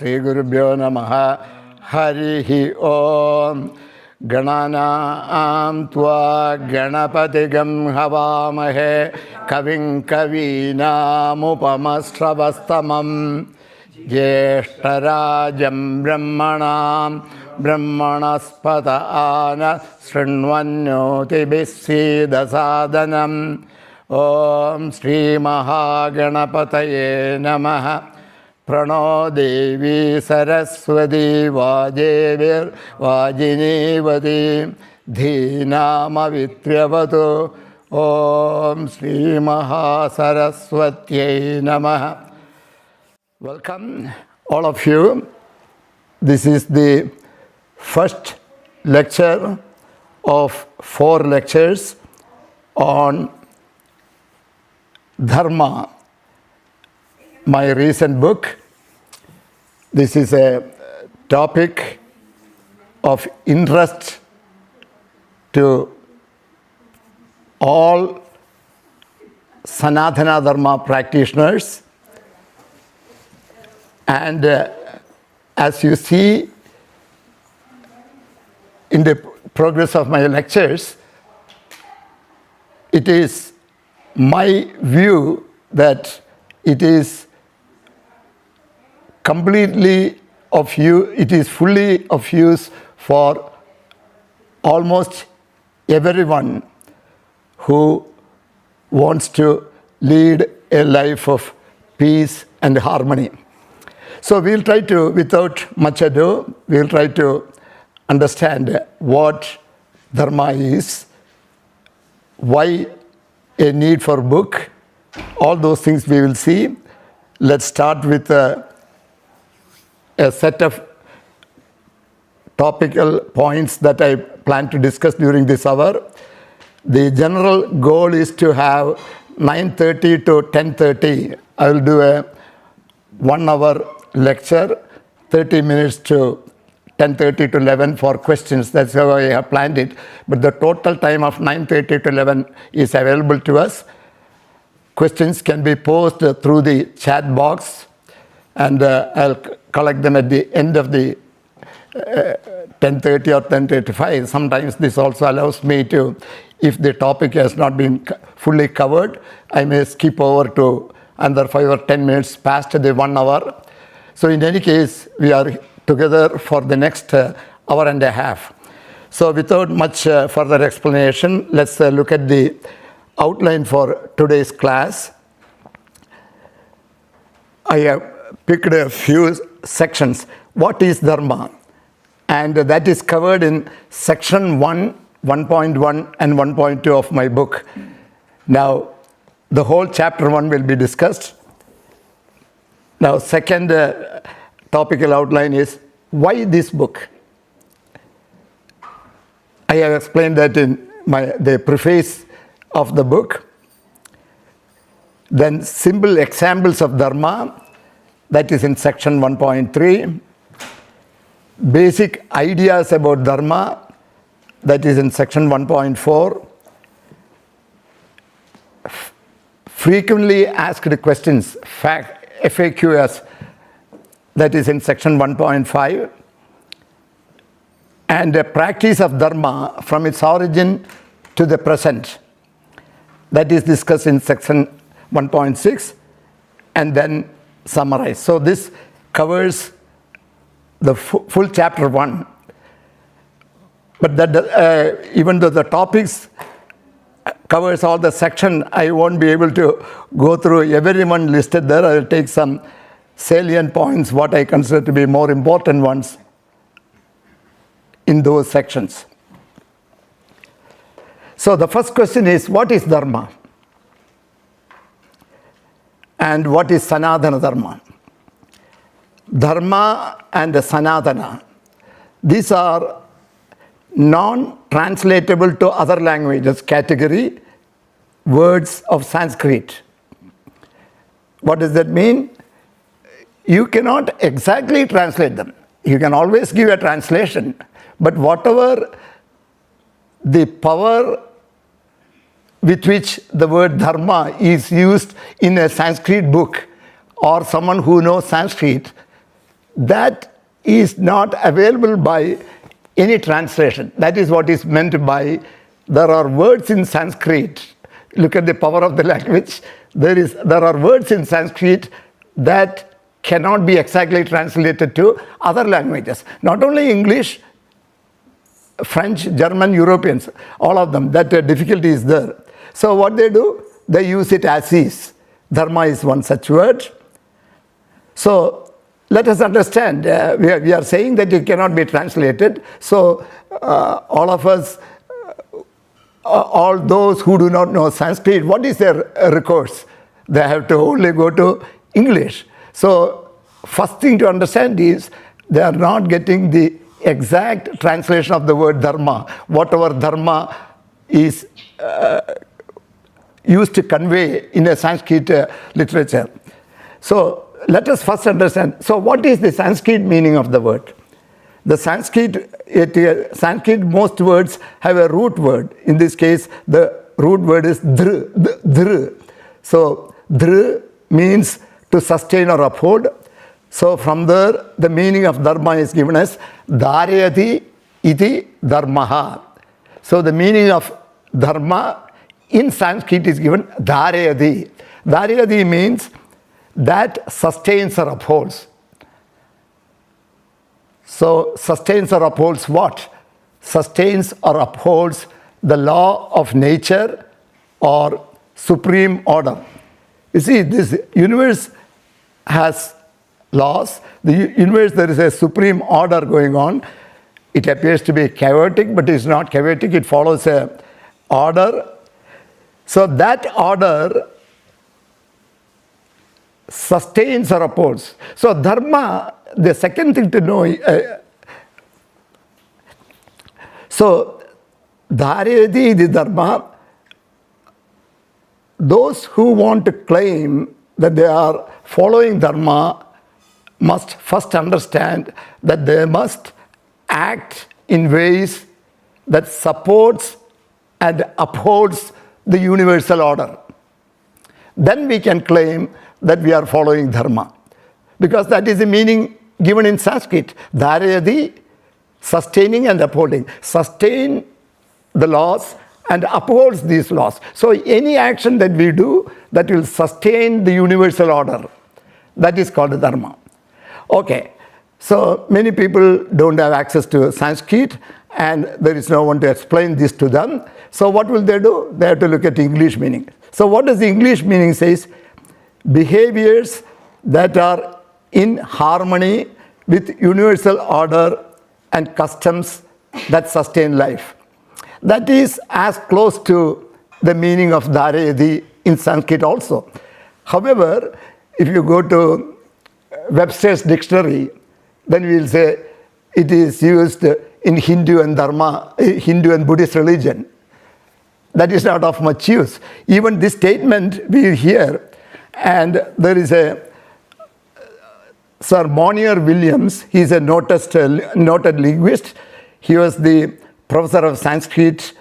Shri Gurubhyo Namaha. Harihi Om. Gananam Tva Ganapatigam Havamahe Kavim Kavinam Upamasravastamam Jeshtarajam Brahmanam Brahmanaspata Ana Srinvanyoti Bisida Sadhanam. Om Shri Mahaganapataye Namaha. Prano Devi Saraswati Vajevir Vajinevati Dhinama Vitriyavatu. Om Shri Mahasaraswatye Namaha. Welcome all of you. This is the first lecture of 4 lectures on Dharma, my recent book. This is a topic of interest to all Sanatana Dharma practitioners. And as you see in the progress of my lectures, it is my view that it is completely of use, it is fully of use for almost everyone who wants to lead a life of peace and harmony. So we'll try to, without much ado, we'll try to understand what Dharma is, why a need for book, all those things we will see. Let's start with a set of topical points that I plan to discuss during this hour. The general goal is to have 9:30 to 10:30. I will do a 1 hour lecture, 30 minutes to 10:30 to 11 for questions. That's how I have planned it. But the total time of 9:30 to 11 is available to us. Questions can be posed through the chat box, and I'll collect them at the end of the 10:30 or 10:35. Sometimes this also allows me to, if the topic has not been fully covered, I may skip over to another 5 or 10 minutes past the 1 hour. So in any case, we are together for the next hour and a half. So without much further explanation, let's look at the outline for today's class. I have picked a few sections. What is Dharma? And that is covered in section 1, 1.1 and 1.2 of my book. Now, the whole chapter 1 will be discussed. Now, second topical outline is why this book? I have explained that in the preface of the book. Then simple examples of Dharma, that is in section 1.3. Basic ideas about Dharma, that is in section 1.4. Frequently asked questions, FAQs, that is in section 1.5. And the practice of Dharma from its origin to the present, that is discussed in section 1.6, and then summarized. So this covers the full chapter 1. But that even though the topics covers all the section, I won't be able to go through everyone listed there. I will take some salient points, what I consider to be more important ones in those sections. So the first question is, what is Dharma? And what is Sanatana Dharma? Dharma and Sanatana, these are non-translatable to other languages category words of Sanskrit. What does that mean? You cannot exactly translate them. You can always give a translation, but whatever the power with which the word dharma is used in a Sanskrit book, or someone who knows Sanskrit that is not available by any translation. That is what is meant by, there are words in Sanskrit. Look at the power of the language. There are words in Sanskrit that cannot be exactly translated to other languages. Not only English, French, German, Europeans, all of them, that difficulty is there. So what they do, they use it as is. Dharma is one such word. So let us understand, we are saying that it cannot be translated. So all of us, all those who do not know Sanskrit, what is their recourse? They have to only go to English. So first thing to understand is they are not getting the exact translation of the word dharma. Whatever dharma is used to convey in a Sanskrit literature. So let us first understand. So what is the Sanskrit meaning of the word? The Sanskrit, most words have a root word. In this case, the root word is dhr. So dhr means to sustain or uphold. So from there, the meaning of dharma is given as dharayati iti dharmaha. So the meaning of dharma in Sanskrit is given dharayati. Dharayati means that sustains or upholds. So sustains or upholds what? Sustains or upholds the law of nature or supreme order. You see, this universe has laws. The universe, there is a supreme order going on. It appears to be chaotic, but it's not chaotic. It follows a order. So that order sustains or upholds. So dharma, the second thing to know, so dharayati the dharma, those who want to claim that they are following dharma must first understand that they must act in ways that supports and upholds the universal order. Then we can claim that we are following dharma, because that is the meaning given in Sanskrit. Dharayati, sustaining and upholding. Sustain the laws and upholds these laws. So any action that we do that will sustain the universal order, that is called dharma. Okay, so many people don't have access to Sanskrit and there is no one to explain this to them. So what will they do? They have to look at English meaning. So what does the English meaning says? Behaviors that are in harmony with universal order and customs that sustain life. That is as close to the meaning of dharayati in Sanskrit also. However, if you go to Webster's dictionary, then we will say it is used in Hindu and Buddhist religion. That is not of much use. Even this statement we hear, and there is a Sir Monier Williams, he is a noted linguist. He was the professor of Sanskrit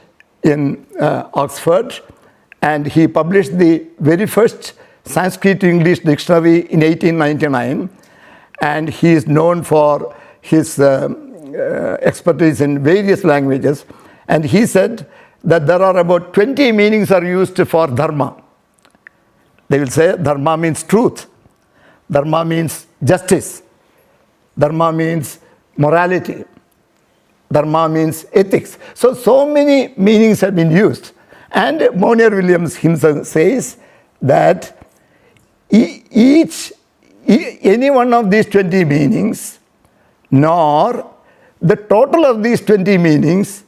in Oxford, and he published the very first Sanskrit to English dictionary in 1899, and he is known for his expertise in various languages. And he said that there are about 20 meanings are used for dharma. They will say dharma means truth, dharma means justice, dharma means morality, dharma means ethics. So many meanings have been used. And Monier Williams himself says that any one of these 20 meanings, nor the total of these 20 meanings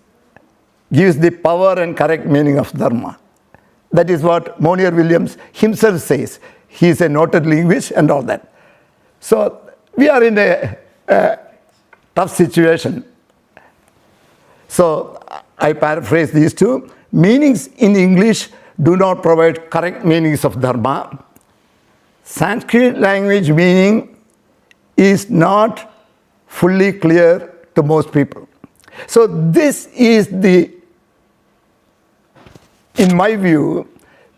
gives the power and correct meaning of dharma. That is what Monier Williams himself says. He is a noted linguist and all that. So we are in a tough situation. So I paraphrase these two. Meanings in English do not provide correct meanings of dharma. Sanskrit language meaning is not fully clear to most people. So this is in my view,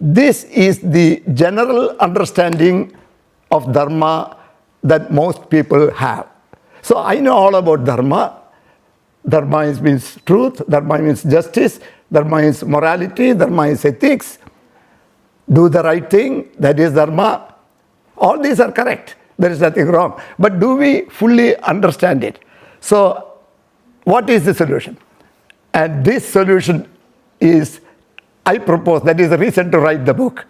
this is the general understanding of dharma that most people have. So I know all about Dharma. Dharma means truth, Dharma means justice, Dharma is morality, Dharma is ethics. Do the right thing, that is Dharma. All these are correct. There is nothing wrong. But do we fully understand it? So what is the solution? And this solution is, I propose, that is the reason to write the book.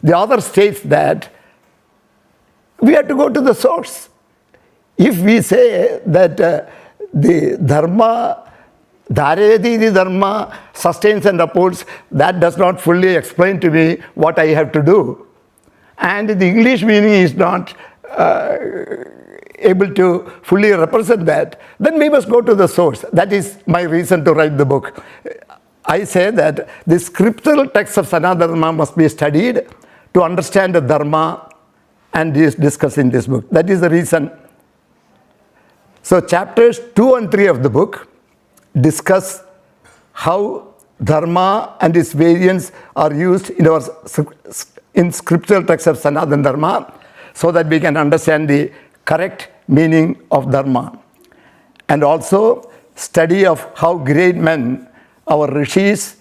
The author states that we have to go to the source. If we say that the Dharma, Dhareti Dharma sustains and upholds, that does not fully explain to me what I have to do. And the English meaning is not able to fully represent that, then we must go to the source. That is my reason to write the book. I say that the scriptural text of Sanatana Dharma must be studied to understand the Dharma, and is discussed in this book. That is the reason. So chapters 2 and 3 of the book discuss how Dharma and its variants are used in scriptural text of Sanatana Dharma, so that we can understand the correct meaning of Dharma. And also study of how great men, our rishis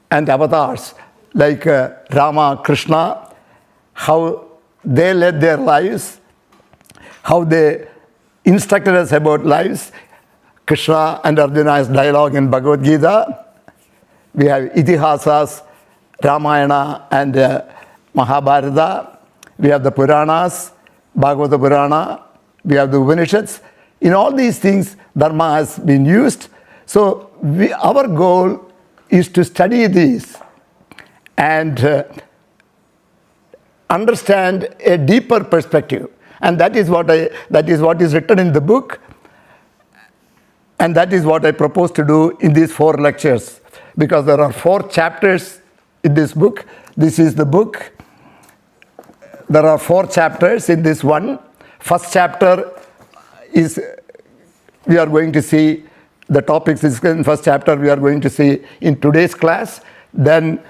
and avatars like Rama, Krishna, how they led their lives, how they instructed us about lives. Krishna and Arjuna's dialogue in Bhagavad Gita. We have Itihasas, Ramayana and Mahabharata. We have the Puranas, Bhagavata Purana. We have the Upanishads. In all these things, Dharma has been used. So our goal is to study these and understand a deeper perspective. And that is what is written in the book. And that is what I propose to do in these 4 lectures. Because there are 4 chapters in this book. This is the book. There are 4 chapters in this one. First chapter is, we are going to see the topics in first chapter we are going to see in today's class. Then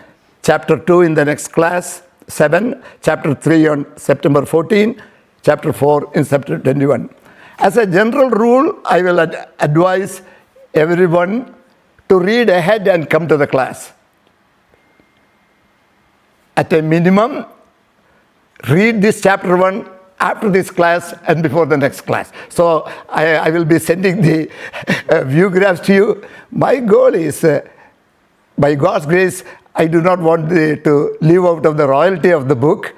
chapter 2 in the next class, 7. Chapter 3 on September 14. Chapter 4 in September 21. As a general rule, I will advise everyone to read ahead and come to the class. At a minimum, read this chapter 1 after this class and before the next class. So I will be sending the view graphs to you. My goal is, by God's grace, I do not want to leave out of the royalty of the book.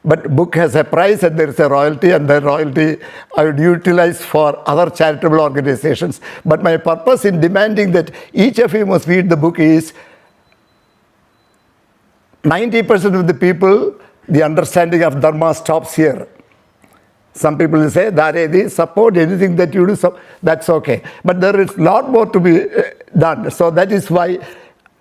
But book has a price and there is a royalty, and the royalty I would utilize for other charitable organizations. But my purpose in demanding that each of you must read the book is 90% of the people, the understanding of Dharma stops here. Some people will say, Dharedi, support anything that you do, that's okay. But there is a lot more to be done. So that is why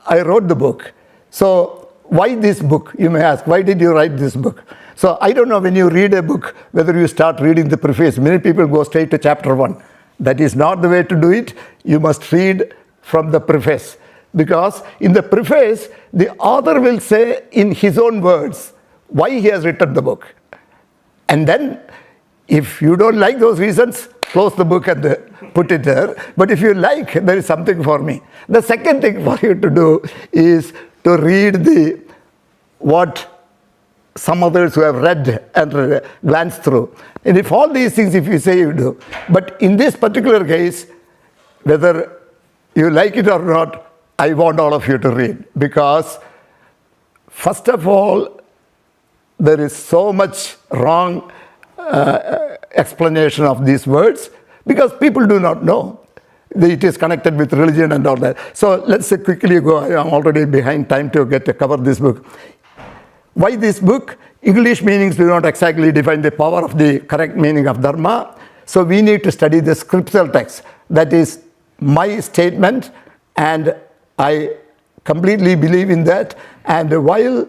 I wrote the book. So why this book, you may ask, why did you write this book? So I don't know, when you read a book, whether you start reading the preface. Many people go straight to chapter 1. That is not the way to do it. You must read from the preface. Because in the preface, the author will say in his own words why he has written the book. And then, if you don't like those reasons, close the book and put it there. But if you like, there is something for me. The second thing for you to do is to read what some others who have read and glanced through. And if all these things, if you say you do. But in this particular case, whether you like it or not, I want all of you to read. Because, first of all, there is so much wrong explanation of these words, because people do not know. It is connected with religion and all that. So let's quickly go. I am already behind time to cover this book. Why this book? English meanings do not exactly define the power of the correct meaning of Dharma. So we need to study the scriptural text. That is my statement, and I completely believe in that. And while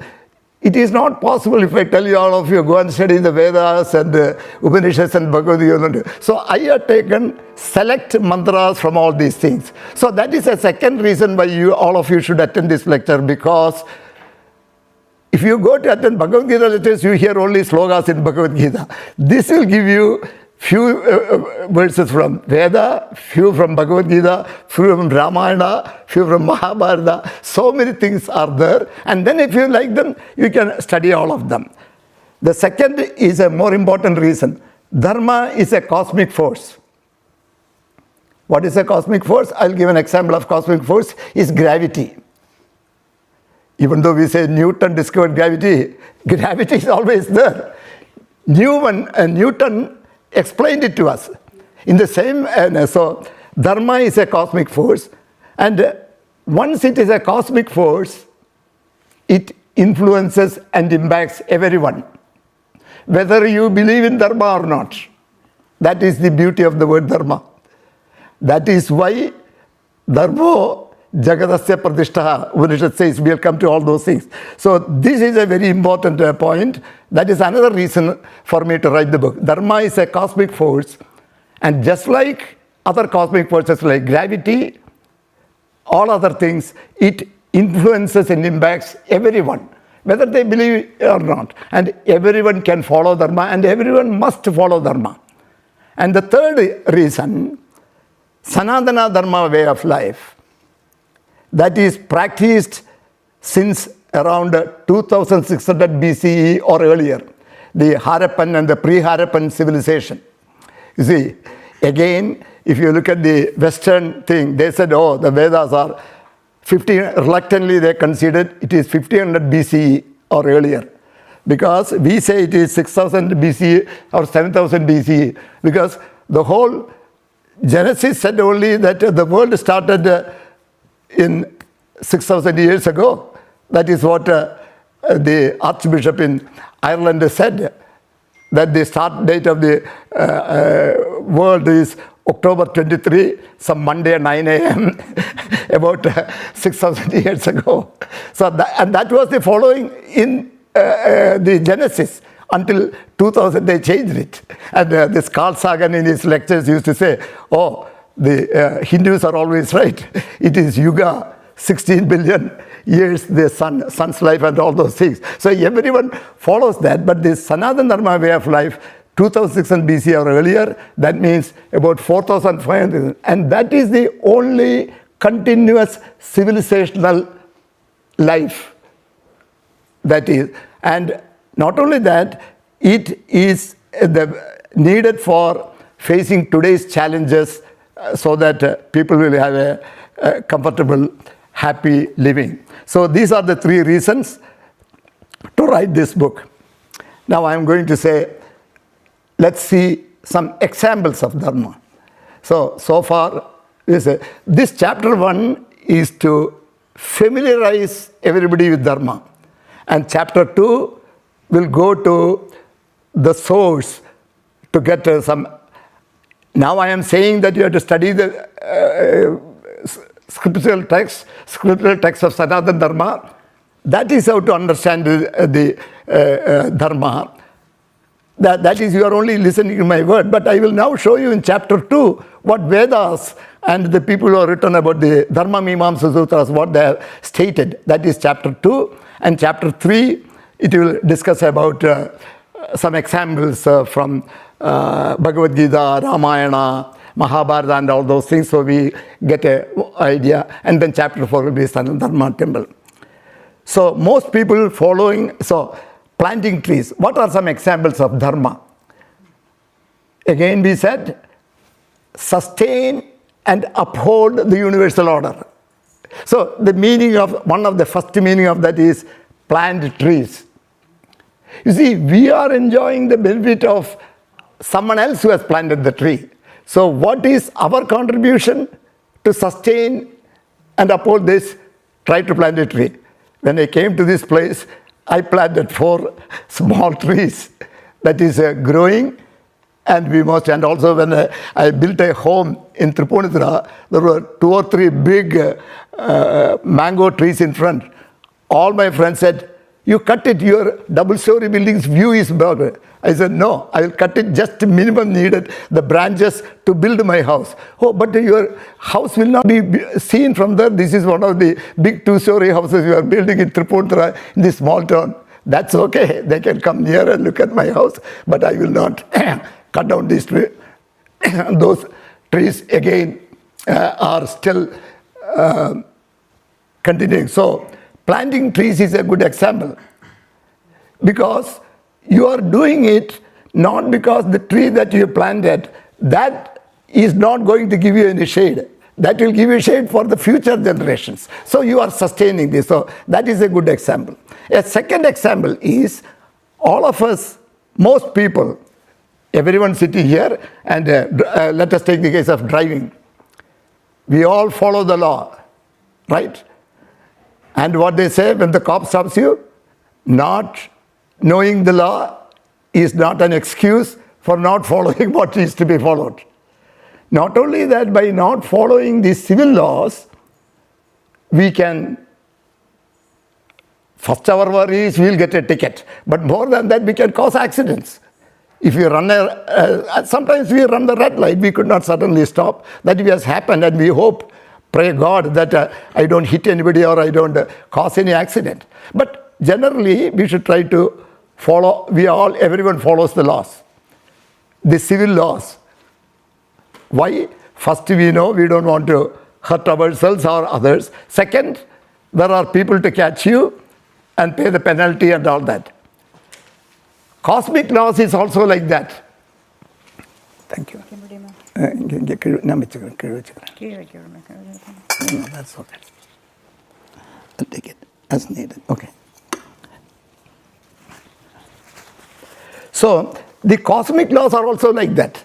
it is not possible, if I tell you all of you, go and study the Vedas and the Upanishads and Bhagavad Gita. So I have taken select mantras from all these things. So that is a second reason why all of you should attend this lecture, because if you go to attend Bhagavad Gita lectures, you hear only slogas in Bhagavad Gita. This will give you few verses from Veda, few from Bhagavad Gita, few from Ramayana, few from Mahabharata. So many things are there. And then if you like them, you can study all of them. The second is a more important reason. Dharma is a cosmic force. What is a cosmic force? I'll give an example of cosmic force is gravity. Even though we say Newton discovered gravity, gravity is always there. Newton explained it to us. In the same, so Dharma is a cosmic force, and once it is a cosmic force, it influences and impacts everyone, whether you believe in Dharma or not. That is the beauty of the word Dharma. That is why Dharma Jagadasya Pradishtaha, Upanishad says, we'll come to all those things. So this is a very important point. That is another reason for me to write the book. Dharma is a cosmic force, and just like other cosmic forces like gravity, all other things, it influences and impacts everyone, whether they believe or not. And everyone can follow Dharma, and everyone must follow Dharma. And the third reason, Sanatana Dharma way of life, that is practiced since around 2600 BCE or earlier, the Harappan and the pre-Harappan civilization. You see, again, if you look at the Western thing, they said, oh, the Vedas are 15, reluctantly they considered it is 1500 BCE or earlier. Because we say it is 6000 BCE or 7000 BCE, because the whole Genesis said only that the world started in 6,000 years ago. That is what the Archbishop in Ireland said, that the start date of the world is October 23, some Monday at 9 a.m., about 6,000 years ago. So that was the following in the Genesis. Until 2000, they changed it. And this Carl Sagan in his lectures used to say, oh, the Hindus are always right. It is Yuga, 16 billion years, the sun's life and all those things. So everyone follows that. But this Sanatana Dharma way of life, 2600 BC or earlier, that means about 4500. And that is the only continuous civilizational life. That is. And not only that, it is needed for facing today's challenges so that people will have a comfortable, happy living. So these are the three reasons to write this book. Now I am going to say, let's see some examples of Dharma. So far, this chapter 1 is to familiarize everybody with Dharma. And chapter 2 will go to the source to get some. Now I am saying that you have to study the scriptural text of Sanatana Dharma. That is how to understand the Dharma. That is, you are only listening to my word. But I will now show you in chapter 2 what Vedas and the people who have written about the Dharma Mimamsa Sutras, what they have stated. That is chapter 2. And chapter 3, it will discuss about some examples from Bhagavad Gita, Ramayana, Mahabharata and all those things, so we get an idea. And then chapter 4 will be Sanatana Dharma temple. So most people following, planting trees. What are some examples of Dharma? Again we said, sustain and uphold the universal order. So the meaning of, one of the first meaning of that is plant trees. You see, we are enjoying the benefit of someone else who has planted the tree. So what is our contribution to sustain and uphold this? Try to plant a tree. When I came to this place, I planted 4 small trees that is growing, and we must. And also when I built a home in Tripunithura, there were 2 or 3 big mango trees in front. All my friends said, you cut it, your double-story building's view is better. I said, no, I will cut it just minimum needed, the branches to build my house. Oh, but your house will not be seen from there. This is one of the big 2-story houses you are building in Tripunithura, in this small town. That's okay. They can come near and look at my house, but I will not cut down these trees. Those trees again are still continuing. So planting trees is a good example, because you are doing it not because the tree that you planted, that is not going to give you any shade. That will give you shade for the future generations. So you are sustaining this. So that is a good example. A second example is all of us, most people, everyone sitting here, and let us take the case of driving. We all follow the law, right? And what they say when the cop stops you, not knowing the law is not an excuse for not following what is to be followed. Not only that, by not following the civil laws, we can, first our worry is we'll get a ticket. But more than that, we can cause accidents. If you run sometimes we run the red light, we could not suddenly stop. That has happened, and we hope, pray God, that I don't hit anybody or I don't cause any accident. But generally, we should try to follow, everyone follows the laws, the civil laws. Why? First, we know we don't want to hurt ourselves or others. Second, there are people to catch you and pay the penalty and all that. Cosmic laws is also like that. Thank you. No, that's okay. I'll take it as needed. Okay. So, the cosmic laws are also like that.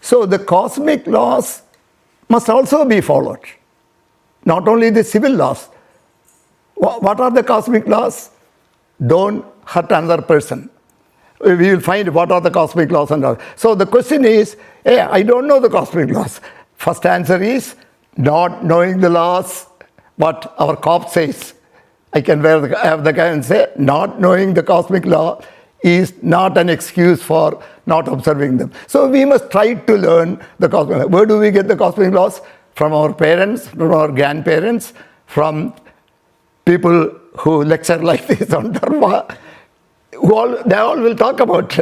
So the cosmic laws must also be followed. Not only the civil laws. What are the cosmic laws? Don't hurt another person. We will find what are the cosmic laws and all. So the question is, hey, I don't know the cosmic laws. First answer is, not knowing the laws, what our cop says. I can have the guy and say, not knowing the cosmic law is not an excuse for not observing them. So we must try to learn the cosmic laws. Where do we get the cosmic laws? From our parents, from our grandparents, from people who lecture like this on Dharma. They all will talk about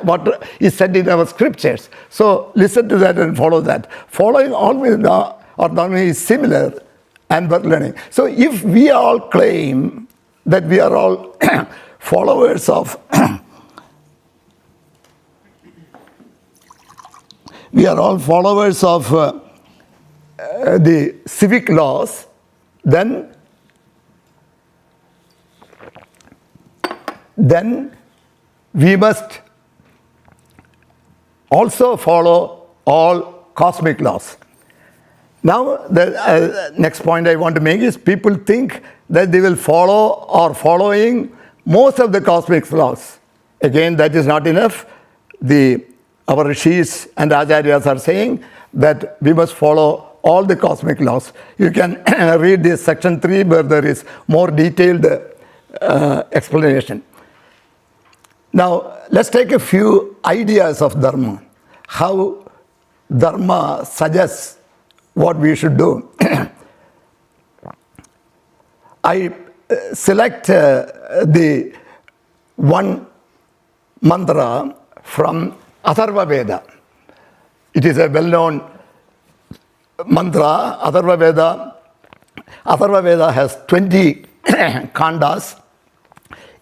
what is said in our scriptures. So listen to that and follow that. Following always or Dharma is similar, and we're learning. So if we all claim that we are all followers of we are all followers of the civic laws, then we must also follow all cosmic laws. Now, the next point I want to make is people think that they will follow or following most of the cosmic laws. Again, that is not enough. Our rishis and acharyas are saying that we must follow all the cosmic laws. You can read this section 3 where there is more detailed explanation. Now, let's take a few ideas of Dharma. How Dharma suggests what we should do. I select the one mantra from Atharva Veda. It is a well-known mantra. Atharva Veda has 20 kandas.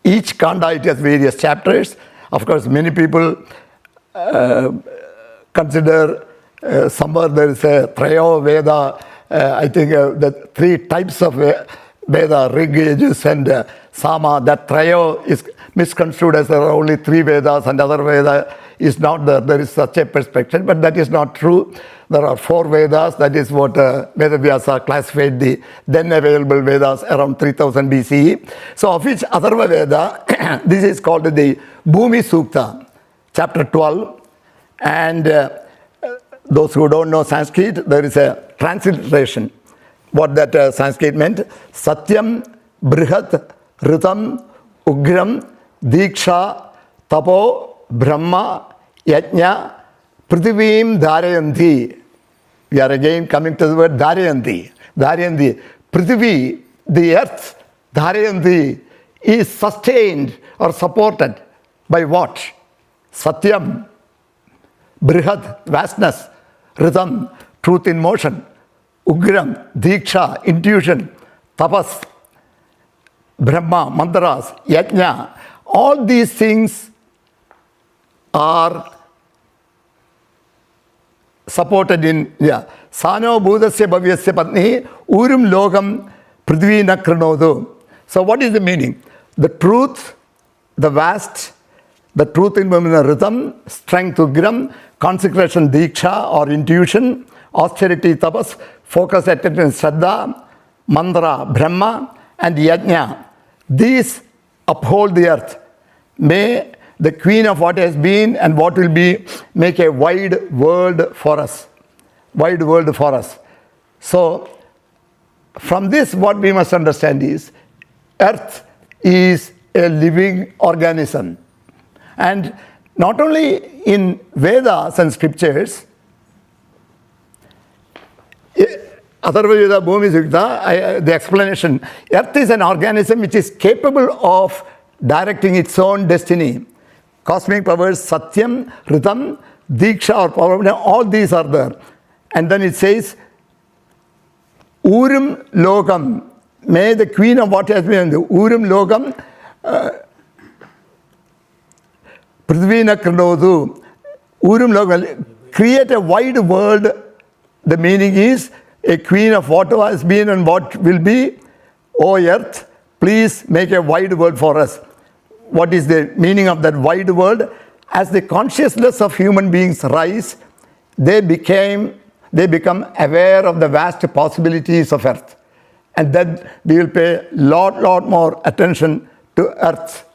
Each kanda, it has various chapters. Of course, many people consider somewhere there is a Trayo Veda. I think the 3 types of Veda, Rig, Yajus and Sama. That Trayo is misconstrued as there are only 3 Vedas and other Veda is not there. There is such a perspective, but that is not true. There are 4 Vedas. That is what Vedavyasa classified the then available Vedas around 3000 BCE. So of which Atharva Veda, this is called the Bhumi Sukta, chapter 12. And those who don't know Sanskrit, there is a transliteration. What that Sanskrit meant: Satyam, Brihat, Ritam, Ugram, Diksha, Tapo, Brahma, Yajna, Prithivim Dharayanti. We are again coming to the word Dharayanti. Dharayanti. Prithivi, the earth, Dharayanti, is sustained or supported by what? Satyam, Brihad, vastness. Rhythm, truth in motion. Ugram, Diksha, intuition. Tapas, Brahma, mantras, yajna. All these things are supported in Sano Budasya Bhavyasya Patni Urum Logam Prithvi na Krinodu. So what is the meaning? The truth, the vast, the truth in rhythm, strength Ugram, consecration Diksha or intuition, austerity Tapas, focus attention Shraddha, mantra Brahma and Yajna. These uphold the earth. May the queen of what has been and what will be make a wide world for us. Wide world for us. So, from this what we must understand is, earth is a living organism. And not only in Vedas and scriptures, Atharvaveda, Bhumi Sukta, the explanation, earth is an organism which is capable of directing its own destiny. Cosmic powers, Satyam, Ritam, Diksha or power, all these are there. And then it says, Urim Logam, may the queen of what has been, the Urim Logam, Prithvina Krinodu, Urim Logam, create a wide world. The meaning is, a queen of what has been and what will be. O earth, please make a wide world for us. What is the meaning of that wide world? As the consciousness of human beings rise, they become aware of the vast possibilities of earth. And then we will pay lot more attention to earth.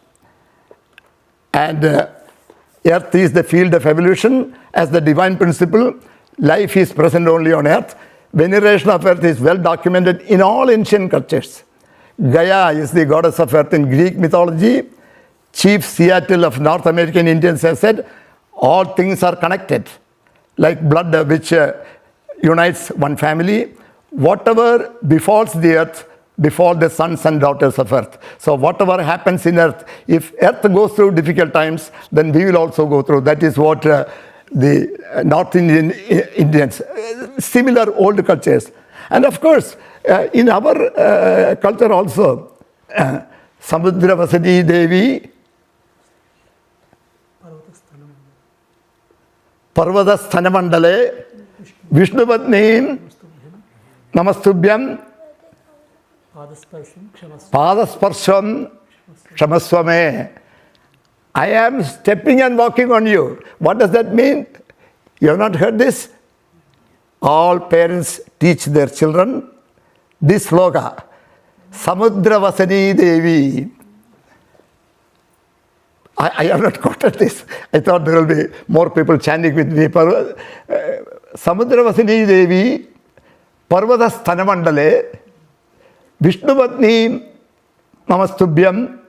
And earth is the field of evolution. As the divine principle, life is present only on earth. Veneration of earth is well documented in all ancient cultures. Gaia is the goddess of earth in Greek mythology. Chief Seattle of North American Indians have said, all things are connected, like blood which unites one family. Whatever befalls the earth, befall the sons and daughters of earth. So whatever happens in earth, if earth goes through difficult times, then we will also go through. That is what the North Indian Indians, similar old cultures. And of course, in our culture also, Samudra Vasani Devi, Parvata Sthanamandale, Vishnupatnim, Namastubhyam, Padasparsham, Kshamaswame. I am stepping and walking on you. What does that mean? You have not heard this? All parents teach their children this sloka. Samudra Vasani Devi. I have not quoted this. I thought there will be more people chanting with me. Samudra Vasani Devi, Parvata Sthanamandale, Vishnupatni Namastubhyam,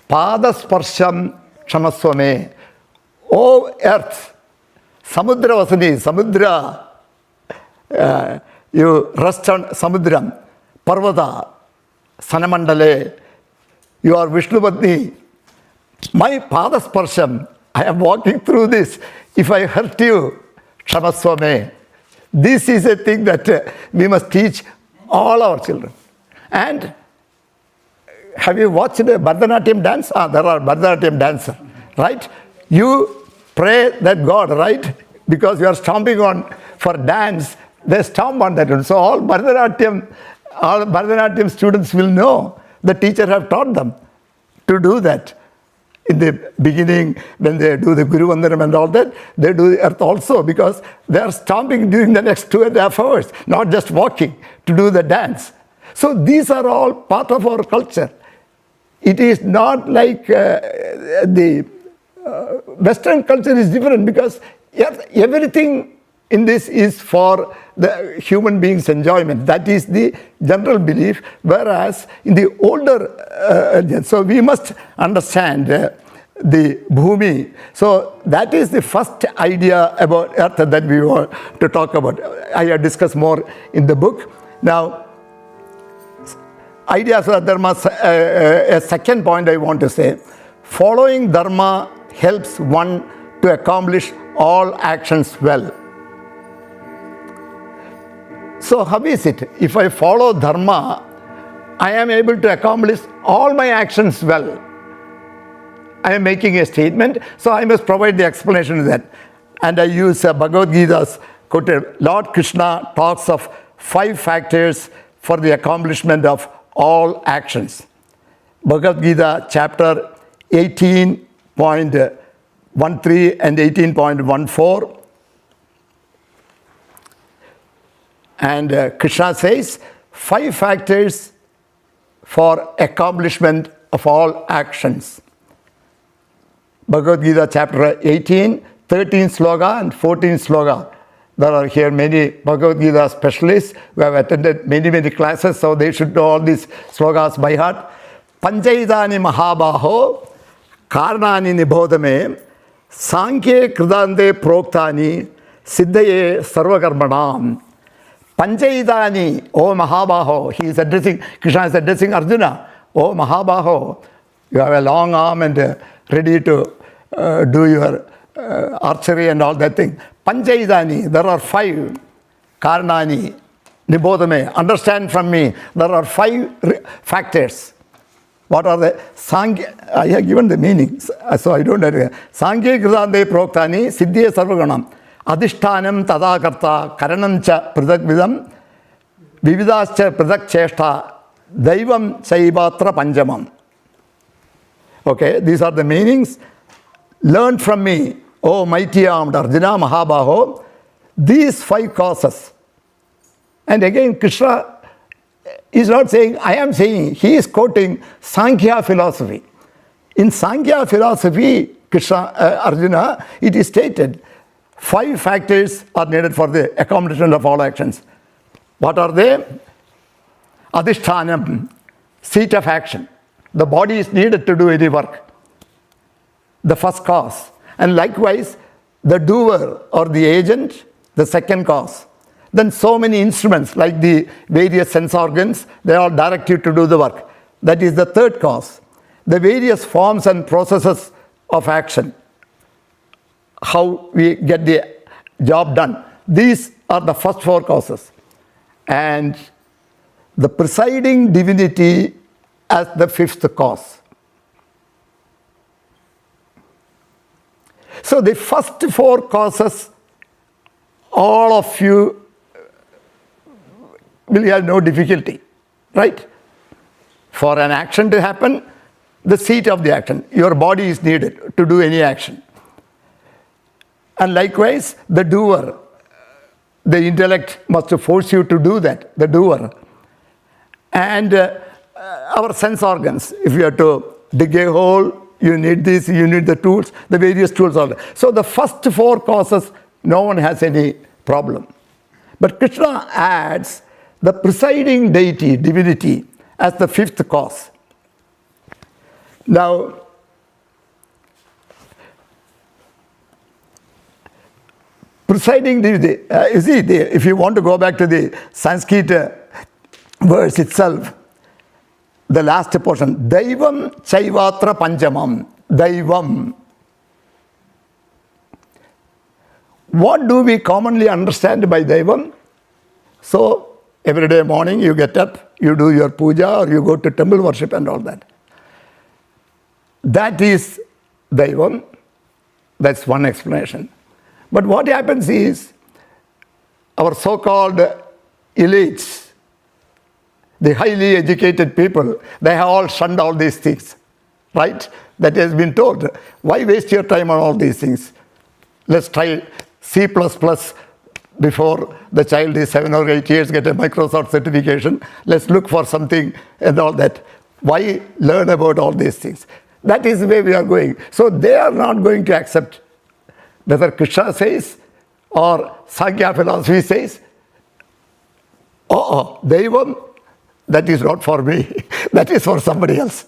Padasparsham Kshamaswame. O earth, Samudra Vasani, Samudra, you rest on Samudram, Parvata, Sthanamandale, you are Vishnupatni. My Padasparsham, I am walking through this. If I hurt you, Kshamaswame. This is a thing that we must teach all our children. And have you watched the Bharatanatyam dance? There are Bharatanatyam dancers, right? You pray that God, right? Because you are stomping on for dance, they stomp on that one. So all Bharatanatyam students will know the teacher have taught them to do that. In the beginning, when they do the Guru Vandanam and all that, they do the earth also, because they are stomping during the next 2.5 hours, not just walking to do the dance. So these are all part of our culture. It is not like the Western culture is different, because everything in this is for the human being's enjoyment. That is the general belief, whereas in the older, so we must understand the Bhumi. So that is the first idea about earth that we want to talk about. I have discussed more in the book. Now, ideas of Dharma, a second point I want to say, following Dharma helps one to accomplish all actions well. So how is it? If I follow Dharma, I am able to accomplish all my actions well. I am making a statement, so I must provide the explanation of that. And I use Bhagavad Gita's quoted, Lord Krishna talks of 5 factors for the accomplishment of all actions. Bhagavad Gita chapter 18.13 and 18.14. And Krishna says 5 factors for accomplishment of all actions. Bhagavad Gita chapter 18, 13 sloka and 14 sloka. There are here many Bhagavad Gita specialists who have attended many classes, so they should know all these slokas by heart. Panchaidani Mahabaho Karnani Nibodhame Sankhye Kridante Proktani Siddhaye Sarvakarmanam. Panchaidani, O Mahabaho, he is addressing, Krishna is addressing Arjuna. O Mahabaho, you have a long arm and ready to do your archery and all that thing. Panchaidani, there are 5. Karnani, Nibodhame, understand from me, there are 5 factors. What are the Sankhya? I have given the meaning, so I don't know. Sankhya Kridante Proktani Siddhye Sarvaganam. Adhishtanam Tadakarta Karanam Cha Pradakvidam Vividascha Pradak Cheshta Daivam Saibatra Panjamam. Okay, these are the meanings. Learn from me, O mighty armed Arjuna Mahabaho, these 5 causes. And again, Krishna is not saying, I am saying, he is quoting Sankhya philosophy. In Sankhya philosophy, Arjuna, it is stated, 5 factors are needed for the accomplishment of all actions. What are they? Adhishtanam, seat of action. The body is needed to do any work. The first cause. And likewise, the doer or the agent, the second cause. Then so many instruments like the various sense organs, they all direct you to do the work. That is the third cause. The various forms and processes of action. How we get the job done. These are the first 4 causes. And the presiding divinity as the 5th cause. So the first 4 causes, all of you will have no difficulty, right? For an action to happen, the seat of the action, your body is needed to do any action. And likewise, the doer, the intellect must force you to do that, the doer. And our sense organs, if you have to dig a hole, you need this, you need the tools, the various tools. So the first 4 causes, no one has any problem. But Krishna adds the presiding deity, divinity, as the 5th cause. Now, presiding divinity, you see, if you want to go back to the Sanskrit verse itself, the last portion, Daivam Chaivatra Panjamam, Daivam. What do we commonly understand by Daivam? So, every day morning you get up, you do your puja or you go to temple worship and all that. That is Daivam. That's one explanation. But what happens is, our so-called elites, the highly educated people, they have all shunned all these things, right? That has been told. Why waste your time on all these things? Let's try C++ before the child is 7 or 8 years, get a Microsoft certification. Let's look for something and all that. Why learn about all these things? That is the way we are going. So they are not going to accept whether Krishna says or Sankhya philosophy says, Daivam, that is not for me. That is for somebody else.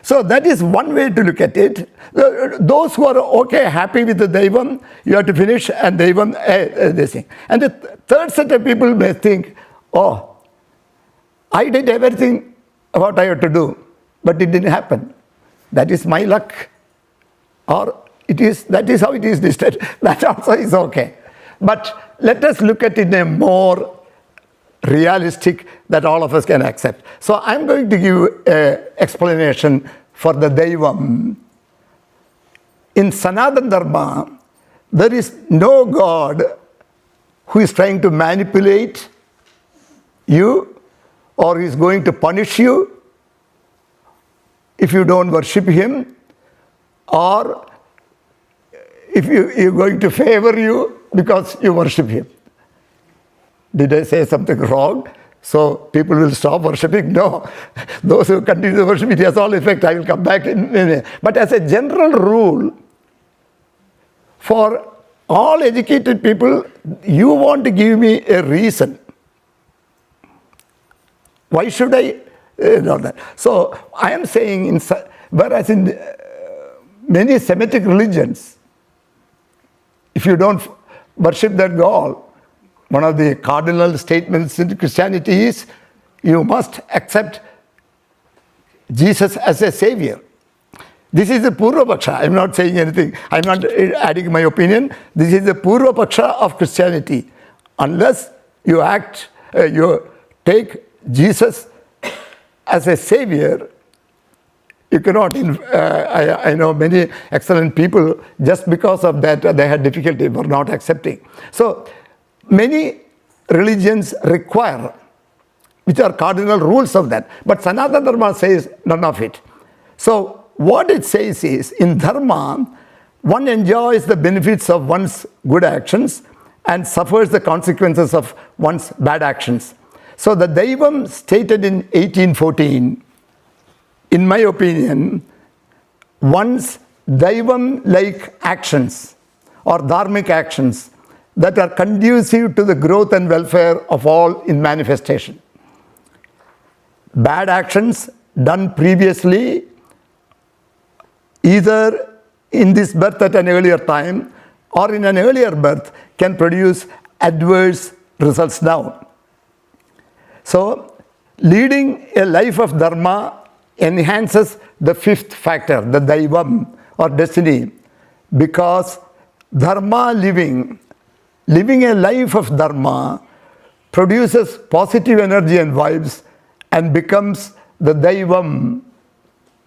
So that is one way to look at it. Those who are okay, happy with the Daivam, you have to finish and Daivam, this thing. And the third set of people may think, I did everything what I had to do, but it didn't happen. That is my luck. Or that is how it is listed. That also is okay. But let us look at it in a more realistic that all of us can accept. So I'm going to give an explanation for the Daivam. In Sanatana Dharma, there is no God who is trying to manipulate you or is going to punish you if you don't worship him, or if you're going to favor you because you worship him. Did I say something wrong? So people will stop worshipping? No. Those who continue to worship, it has all effect. I will come back in a minute. But as a general rule, for all educated people, you want to give me a reason. Why should I know that? So I am saying, whereas in many Semitic religions, if you don't worship that God, one of the cardinal statements in Christianity is you must accept Jesus as a savior. This is the Purva Paksha. I'm not saying anything. I'm not adding my opinion. This is the Purva Paksha of Christianity. Unless you you take Jesus as a savior, you cannot. I know many excellent people, just because of that, they had difficulty for not accepting. So many religions require, which are cardinal rules of that. But Sanatana Dharma says none of it. So what it says is, in Dharma, one enjoys the benefits of one's good actions and suffers the consequences of one's bad actions. So the Daivam stated in 1814, in my opinion, one's Daivam-like actions or dharmic actions that are conducive to the growth and welfare of all in manifestation. Bad actions done previously, either in this birth at an earlier time or in an earlier birth, can produce adverse results now. So, leading a life of Dharma enhances the fifth factor, the Daivam or destiny, because Dharma living a life of Dharma produces positive energy and vibes and becomes the Daivam,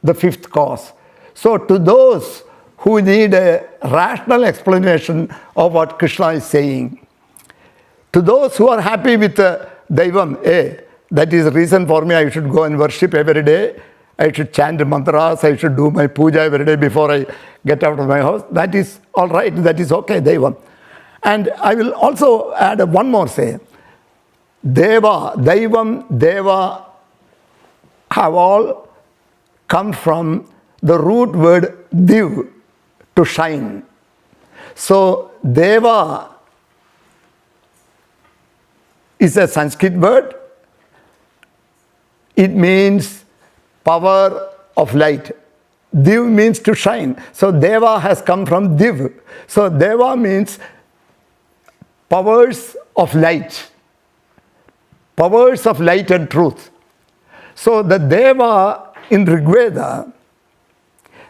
the fifth cause. So to those who need a rational explanation of what Krishna is saying, to those who are happy with the Daivam, that is the reason for me I should go and worship every day, I should chant mantras, I should do my puja every day before I get out of my house, that is all right, that is okay, Daivam. And I will also add one more say. Deva, Daivam, Deva have all come from the root word div, to shine. So Deva is a Sanskrit word. It means power of light. Div means to shine. So Deva has come from div. So Deva means powers of light. Powers of light and truth. So the Deva in Rigveda,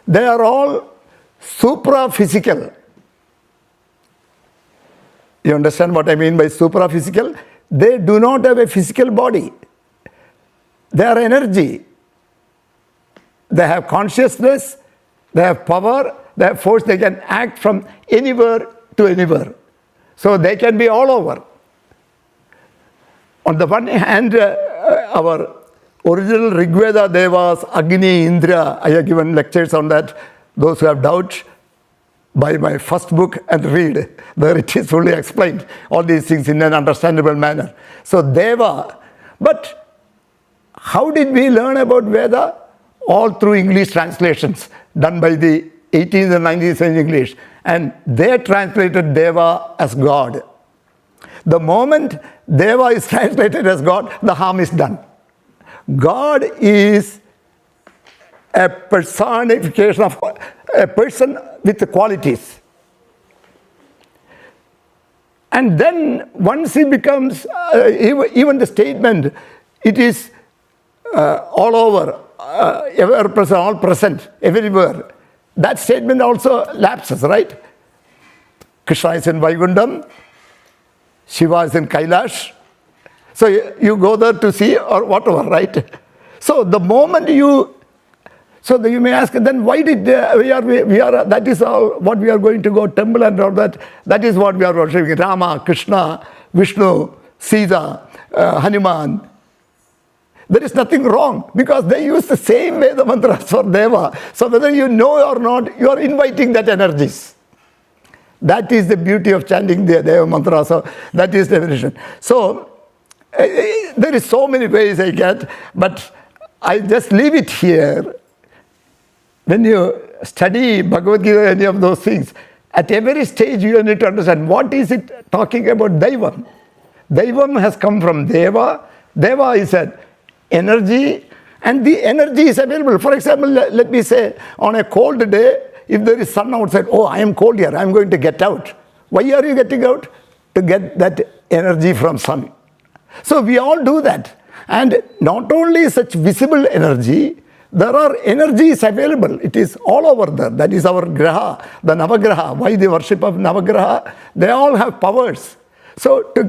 they are all supra-physical. You understand what I mean by supra-physical? They do not have a physical body. They are energy. They have consciousness, they have power, they have force, they can act from anywhere to anywhere. So they can be all over. On the one hand, our original Rigveda Devas, Agni, Indra, I have given lectures on that. Those who have doubts, buy my first book and read. There it is fully explained, all these things in an understandable manner. So Deva, but how did we learn about Veda? All through English translations done by the 18th and 19th century English. And they translated Deva as God. The moment Deva is translated as God, the harm is done. God is a personification of a person with the qualities. And then once he becomes, even the statement, it is all over, ever present, all present, everywhere. that statement also lapses, right? Krishna is in Vaikuntham, Shiva is in Kailash. So you go there to see or whatever, right? So the moment you may ask, then why did we are that is all what we are going to go temple and all that. That is what we are worshiping: Rama, Krishna, Vishnu, Sita, Hanuman. There is nothing wrong because they use the same Veda mantras for Deva. So whether you know or not, you are inviting that energies. That is the beauty of chanting the Deva mantra. So that is the definition. So there is so many ways I get, but I just leave it here. When you study Bhagavad Gita, any of those things, at every stage you need to understand what is it talking about Daivam. Daivam has come from Deva. Deva is an energy, and the energy is available. For example, let me say, on a cold day, if there is sun outside, oh, I am cold here, I am going to get out. Why are you getting out? To get that energy from sun. So we all do that. And not only such visible energy, there are energies available. It is all over there. That is our graha, the Navagraha. Why the worship of Navagraha? They all have powers. So to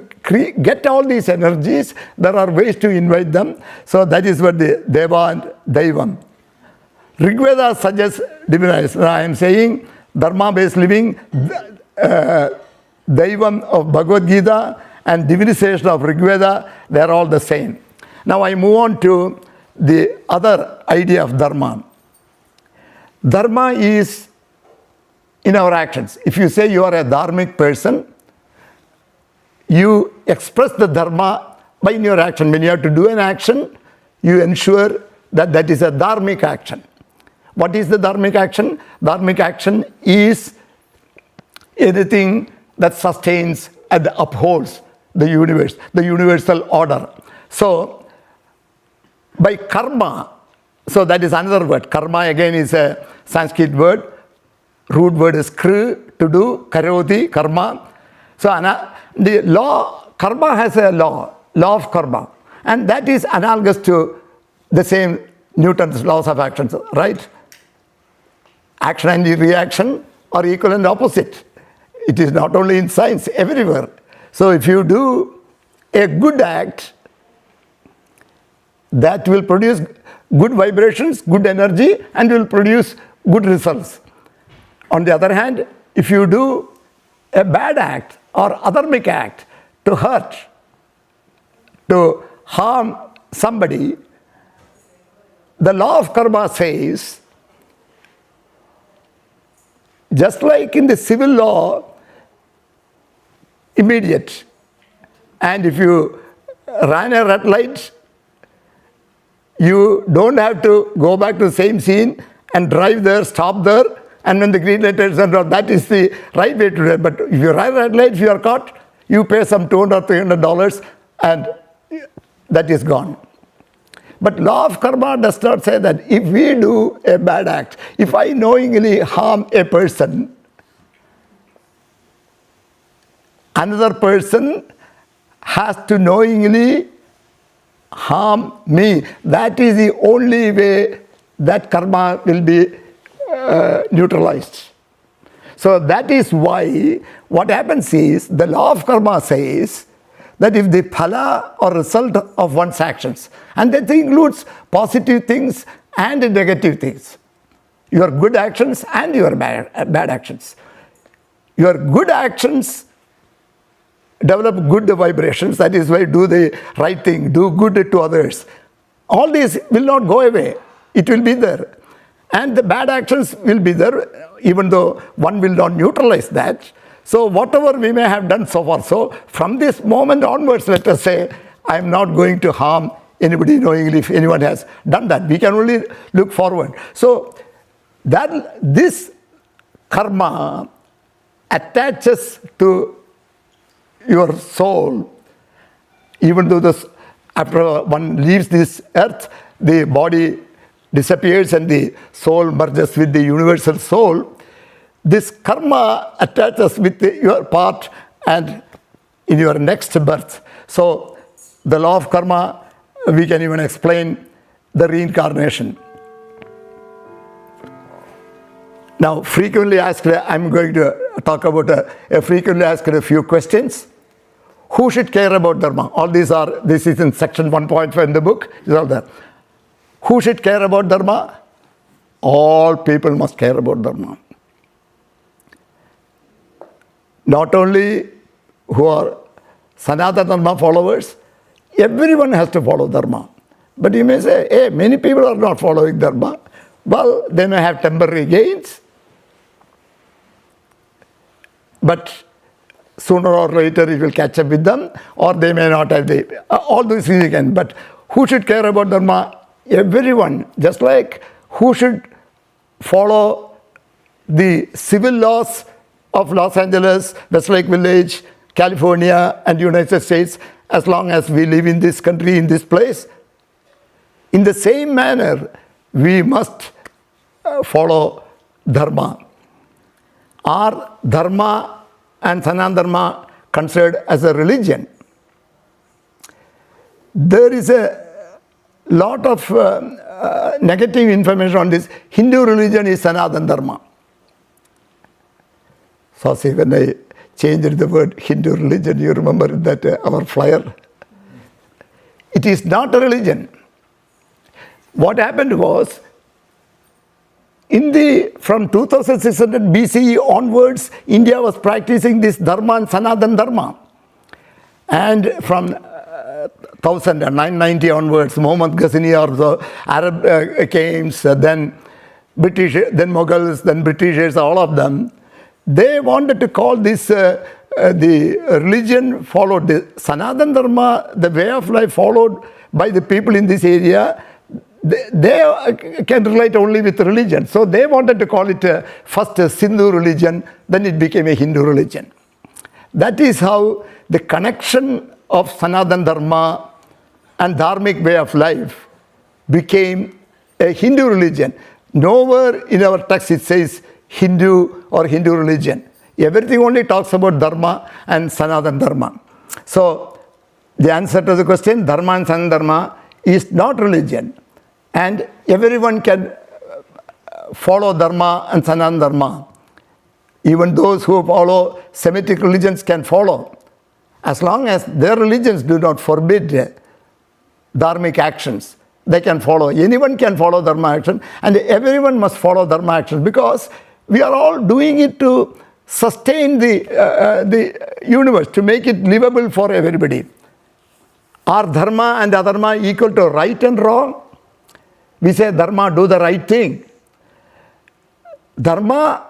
get all these energies, there are ways to invite them. So that is what the Deva and Daivam. Rigveda suggests divinized. I am saying Dharma-based living, Daivam of Bhagavad Gita and divinization of Rigveda, they are all the same. Now I move on to the other idea of Dharma. Dharma is in our actions. If you say you are a dharmic person, you express the Dharma by your action. When you have to do an action, you ensure that that is a dharmic action. What is the dharmic action? Dharmic action is anything that sustains and upholds the universe, the universal order. So, by karma, so that is another word. Karma again is a Sanskrit word. Root word is kru, to do, karoti, karma. So the law, karma has a law of karma. And that is analogous to the same Newton's laws of actions, right? Action and reaction are equal and opposite. It is not only in science, everywhere. So if you do a good act, that will produce good vibrations, good energy, and will produce good results. On the other hand, if you do a bad act or adharmic act to hurt, to harm somebody, the law of karma says, just like in the civil law, immediate. And if you ran a red light, you don't have to go back to the same scene and drive there, stop there, and when the green light is on, that is the right way to do it. But if you run a red light, if you are caught, you pay some $200 or $300 and that is gone. But law of karma does not say that if we do a bad act, if I knowingly harm a person, another person has to knowingly harm me. That is the only way that karma will be neutralized. So that is why what happens is the law of karma says that if the phala or result of one's actions, and that includes positive things and negative things, your good actions and your bad actions. Your good actions develop good vibrations, that is why do the right thing, do good to others. All these will not go away, it will be there. And the bad actions will be there, even though one will not neutralize that. So whatever we may have done so far, so from this moment onwards, let us say, I am not going to harm anybody knowingly if anyone has done that. We can only look forward. So that this karma attaches to your soul, even though this, after one leaves this earth, the body disappears and the soul merges with the universal soul. This karma attaches with your part and in your next birth. So the law of karma, we can even explain the reincarnation. Now, frequently asked, I'm going to talk about a frequently asked a few questions. Who should care about Dharma? All these are, this is in section 1.5 in the book. These are there. Who should care about Dharma? All people must care about Dharma. Not only who are Sanatana Dharma followers, everyone has to follow Dharma. But you may say, hey, many people are not following Dharma. Well, they may have temporary gains, but sooner or later it will catch up with them, or they may not have all these things again. But who should care about Dharma? Everyone. Just like who should follow the civil laws of Los Angeles, Westlake Village, California, and United States, as long as we live in this country, in this place. In the same manner, we must follow Dharma. Are Dharma and Sanatana Dharma considered as a religion? There is a lot of negative information on this. Hindu religion is Sanatana Dharma. So see, when I changed the word Hindu religion, you remember that our flyer? It is not a religion. What happened was, from 2600 BCE onwards, India was practicing this Dharma and Sanatana Dharma. And from 990 onwards, Muhammad Ghazni or the Arab kings, then British, then Mughals, then Britishers, all of them, they wanted to call this the religion followed, the Sanatana Dharma, the way of life followed by the people in this area. They can relate only with religion. So they wanted to call it first a Sindhu religion, then it became a Hindu religion. That is how the connection of Sanatana Dharma and Dharmic way of life became a Hindu religion. Nowhere in our text it says Hindu or Hindu religion. Everything only talks about Dharma and Sanatana Dharma. So the answer to the question, Dharma and Sanatana Dharma is not religion. And everyone can follow Dharma and Sanatana Dharma. Even those who follow Semitic religions can follow, as long as their religions do not forbid dharmic actions. They can follow. Anyone can follow Dharma action, and everyone must follow Dharma action, because we are all doing it to sustain the universe, to make it livable for everybody. Are Dharma and Adharma equal to right and wrong? We say Dharma, do the right thing. Dharma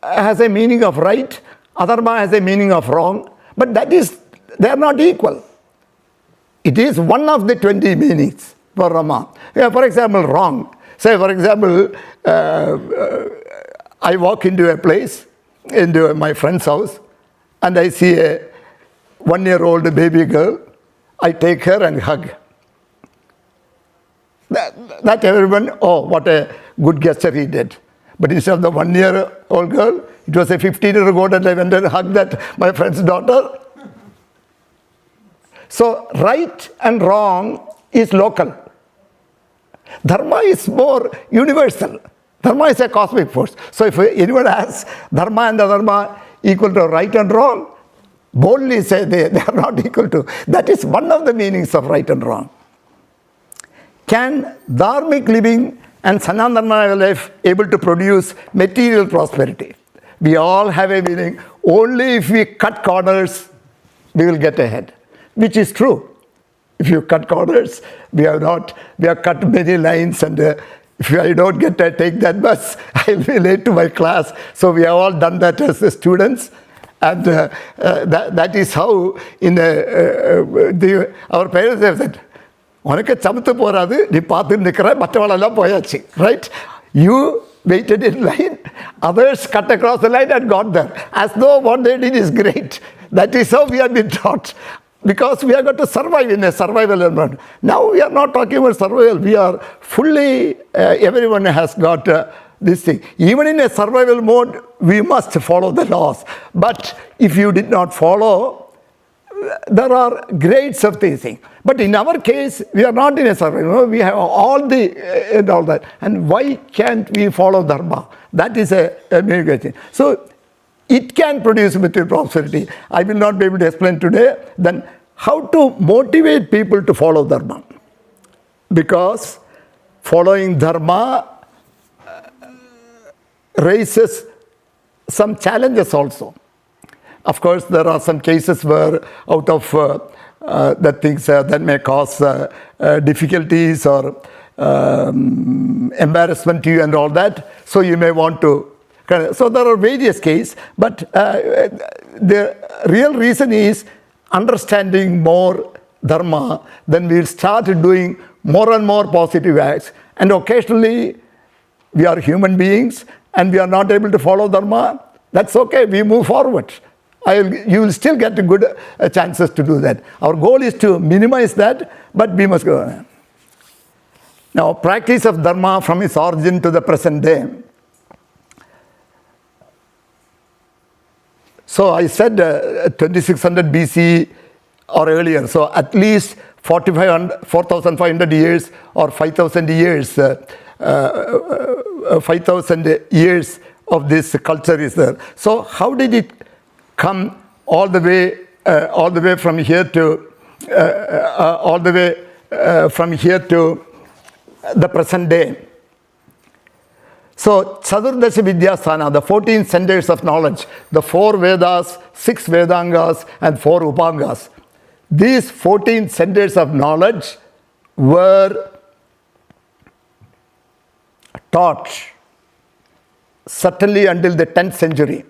has a meaning of right, Adharma has a meaning of wrong, but they are not equal. It is one of the 20 meanings for Dharma. Yeah, for example, wrong. Say, for example, I walk into a place, into my friend's house, and I see a 1-year-old baby girl. I take her and hug. That everyone, oh, what a good gesture he did. But instead of the 1-year-old girl, it was a 15-year-old, and I went and hugged my friend's daughter. So right and wrong is local. Dharma is more universal. Dharma is a cosmic force. So if anyone asks Dharma and Adharma equal to right and wrong, boldly say they are not equal to. That is one of the meanings of right and wrong. Can dharmic living and Sanatana Dharma life able to produce material prosperity? We all have a meaning. Only if we cut corners, we will get ahead, which is true. If you cut corners, we have cut many lines, and if I don't take that bus, I'll be late to my class. So we have all done that as the students. And that is how our parents have said, right? You waited in line, others cut across the line and got there, as though what they did is great. That is how we have been taught, because we have got to survive in a survival environment. Now we are not talking about survival, we are fully, everyone has got this thing. Even in a survival mode, we must follow the laws. But if you did not follow, there are grades of these things. But in our case, we are not in a survival. We have all the and all that. And why can't we follow Dharma? That is a big question. So it can produce material prosperity. I will not be able to explain today. Then how to motivate people to follow Dharma? Because following Dharma raises some challenges also. Of course, there are some cases where out of the things that may cause difficulties or embarrassment to you and all that. So you may want to. So there are various cases, but the real reason is understanding more Dharma. Then we'll start doing more and more positive acts. And occasionally, we are human beings and we are not able to follow Dharma. That's okay. We move forward. You will still get good chances to do that. Our goal is to minimize that, but we must go. Now, practice of Dharma from its origin to the present day. So I said 2600 BC or earlier. So at least 4,500 years or 5,000 years, 5,000 years of this culture is there. So how did it come all the way from here to the present day? So Chaturdasha Vidyasthana, the 14 centers of knowledge, the 4 Vedas, 6 Vedangas and 4 Upangas. These 14 centers of knowledge were taught certainly until the 10th century.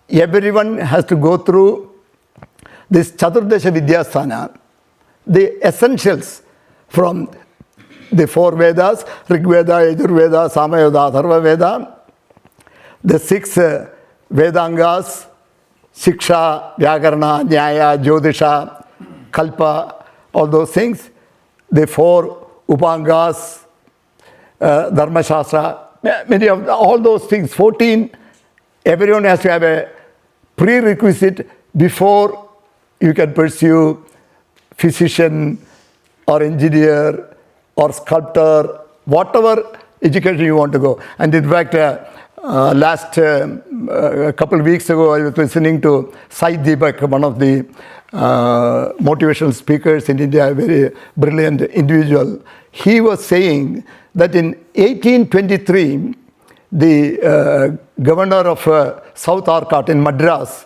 Everyone has to go through this Chaturdasha Vidyasthana, the essentials from the 4 Vedas, Rig Veda, Yajur Veda, Samaveda, Atharva Veda, the 6 Vedangas, Shiksha, Vyakarana, Nyaya, Jyotisha, Kalpa, all those things, the 4 Upangas, Dharma Shastra, many of all those things, 14, everyone has to have a prerequisite before you can pursue physician or engineer or sculptor, whatever education you want to go. And in fact, last a couple of weeks ago, I was listening to Sai Deepak, one of the motivational speakers in India, a very brilliant individual. He was saying that in 1823, the governor of South Arcot in Madras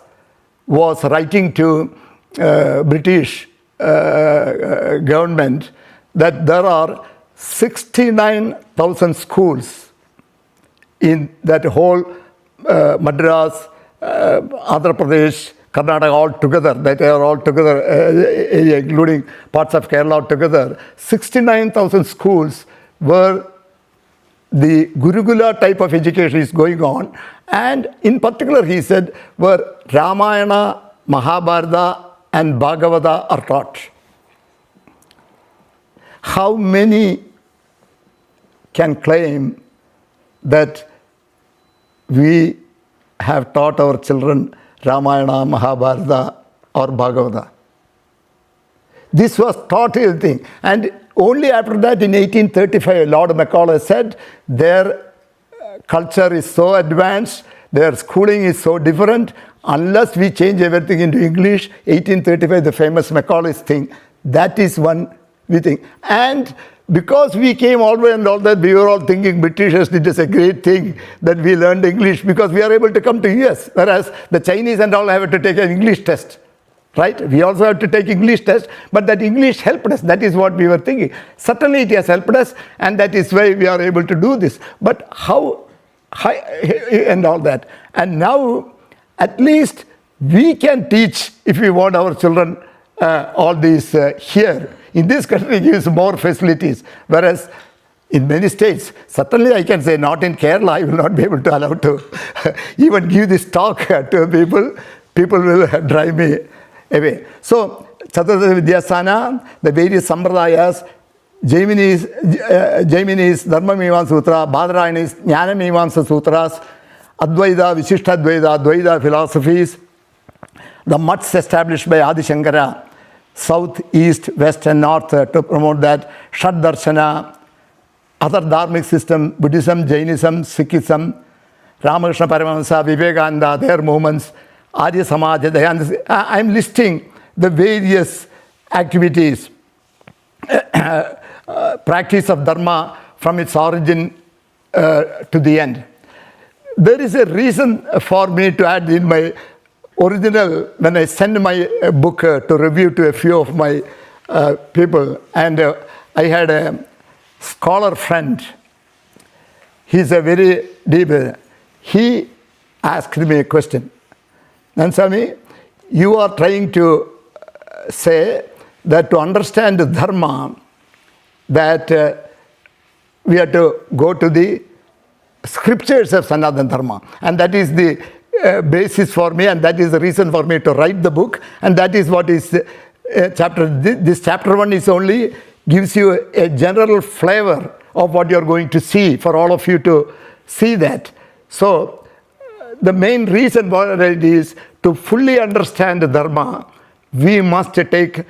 was writing to British government that there are 69,000 schools in that whole Madras, Andhra Pradesh, Karnataka all together, that are all together, including parts of Kerala all together. 69,000 schools were the Gurukula type of education is going on. And in particular, he said, where Ramayana, Mahabharata and Bhagavata are taught. How many can claim that we have taught our children Ramayana, Mahabharata or Bhagavata? This was taught everything. And only after that, in 1835, Lord Macaulay said, their culture is so advanced, their schooling is so different, unless we change everything into English, 1835, the famous Macaulay's thing, that is one we think. And because we came all the way and all that, we were all thinking Britishers did us a great thing that we learned English because we are able to come to US, whereas the Chinese and all have to take an English test. Right? We also have to take English test, but that English helped us. That is what we were thinking. Certainly it has helped us, and that is why we are able to do this. But how high and all that. And now, at least we can teach, if we want our children, all these here. In this country, it gives more facilities. Whereas in many states, certainly I can say, not in Kerala, I will not be able to allow to even give this talk to people. People will drive me away. So, Chaturdasha Vidyasthana, the various Sampradayas, Jaimini's Dharma Mimamsa Sutra, Badarayani's Jnana Mimamsa Sutras, Advaita, Vishishtadvaita, Advaita philosophies, the mutts established by Adi Shankara, south, east, west and north to promote that. Shad Darshana, other dharmic system, Buddhism, Jainism, Sikhism, Ramakrishna Paramahamsa, Vivekananda, their movements, Arya Samaj, I'm listing the various activities, practice of Dharma from its origin to the end. There is a reason for me to add in my original, when I send my book to review to a few of my people, and I had a scholar friend. He's a very deep, he asked me a question. Narayanaswami, you are trying to say that to understand Dharma, that we have to go to the scriptures of Sanatana Dharma. And that is the basis for me, and that is the reason for me to write the book. And that is what is chapter. This chapter 1 is only gives you a general flavor of what you are going to see, for all of you to see that. So the main reason for it is to fully understand Dharma, we must take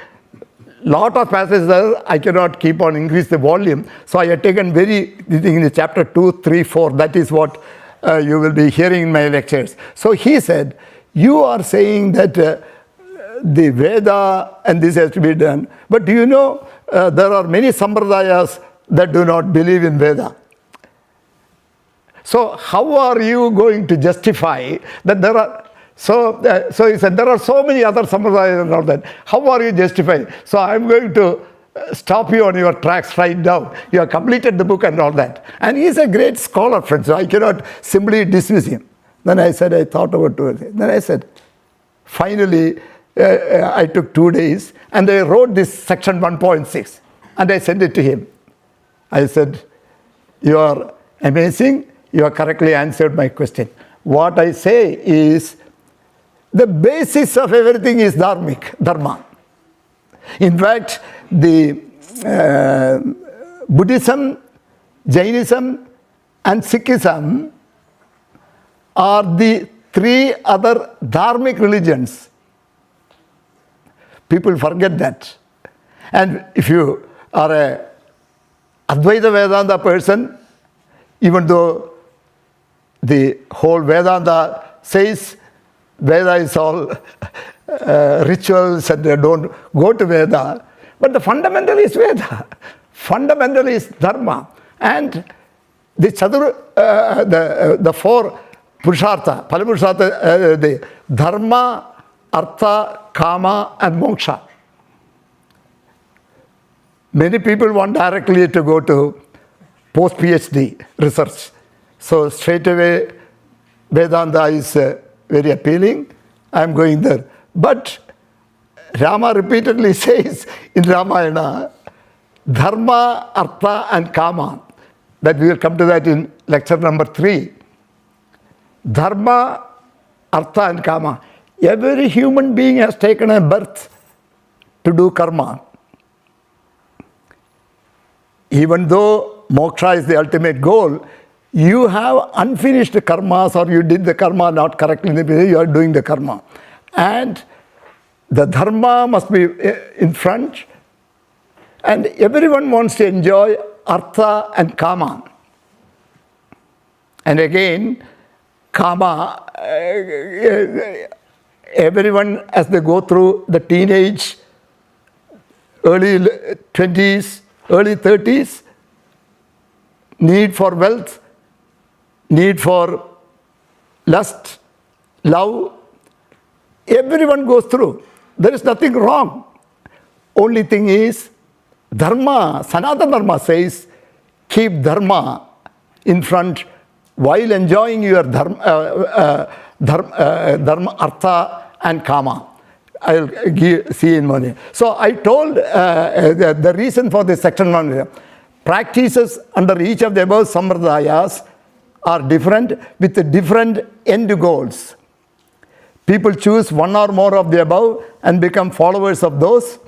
lot of passages. I cannot keep on increase the volume. So I have taken in the chapter 2, 3, 4. That is what you will be hearing in my lectures. So he said, you are saying that the Veda and this has to be done. But do you know, there are many sampradayas that do not believe in Veda. So how are you going to justify that there are, so he said, there are so many other sampradayas and all that. How are you justifying? So I'm going to stop you on your tracks right now. You have completed the book and all that. And he's a great scholar, friend, so I cannot simply dismiss him. Then I said, I thought about it. Then I said, finally, I took 2 days and I wrote this section 1.6 and I sent it to him. I said, you are amazing. You have correctly answered my question. What I say is, the basis of everything is Dharma. In fact, the Buddhism, Jainism and Sikhism are the 3 other dharmic religions. People forget that. And if you are a Advaita Vedanta person, even though the whole Vedanta says Veda is all rituals and don't go to Veda, but the fundamental is Veda. Fundamental is Dharma. And the the 4 Purushartha, Palapurushartha, the Dharma, Artha, Kama and Moksha. Many people want directly to go to post-PhD research. So straight away, Vedanta is very appealing. I'm going there. But Rama repeatedly says in Ramayana, Dharma, Artha and Kama. That we will come to that in lecture number 3. Dharma, Artha and Kama. Every human being has taken a birth to do karma. Even though moksha is the ultimate goal, you have unfinished karmas, or you did the karma not correctly, you are doing the karma. And the dharma must be in front, and everyone wants to enjoy artha and kama. And again, kama, everyone as they go through the teenage, early 20s, early 30s, need for wealth, need for lust, love, everyone goes through. There is nothing wrong. Only thing is, Dharma, Sanatana Dharma says, keep Dharma in front while enjoying your Dharma, Artha and Kama. I'll see in one. So I told the reason for this section 1, practices under each of the above sampradayas are different with different end goals. People choose one or more of the above and become followers of those.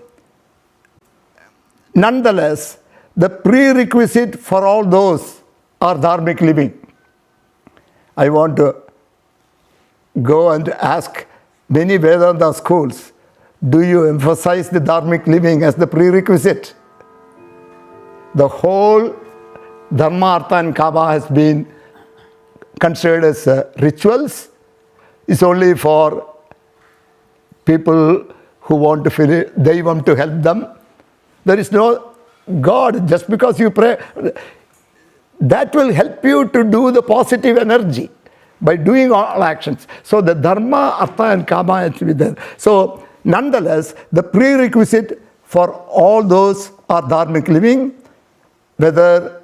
Nonetheless, the prerequisite for all those are dharmic living. I want to go and ask many Vedanta schools, do you emphasize the dharmic living as the prerequisite? The whole Dharma, Artha and Kama has been considered as rituals. It's only for people who want to feel it, Deivam to help them. There is no God. Just because you pray, that will help you to do the positive energy by doing all actions. So the Dharma, Artha and Kama has to be there. So nonetheless, the prerequisite for all those are dharmic living, whether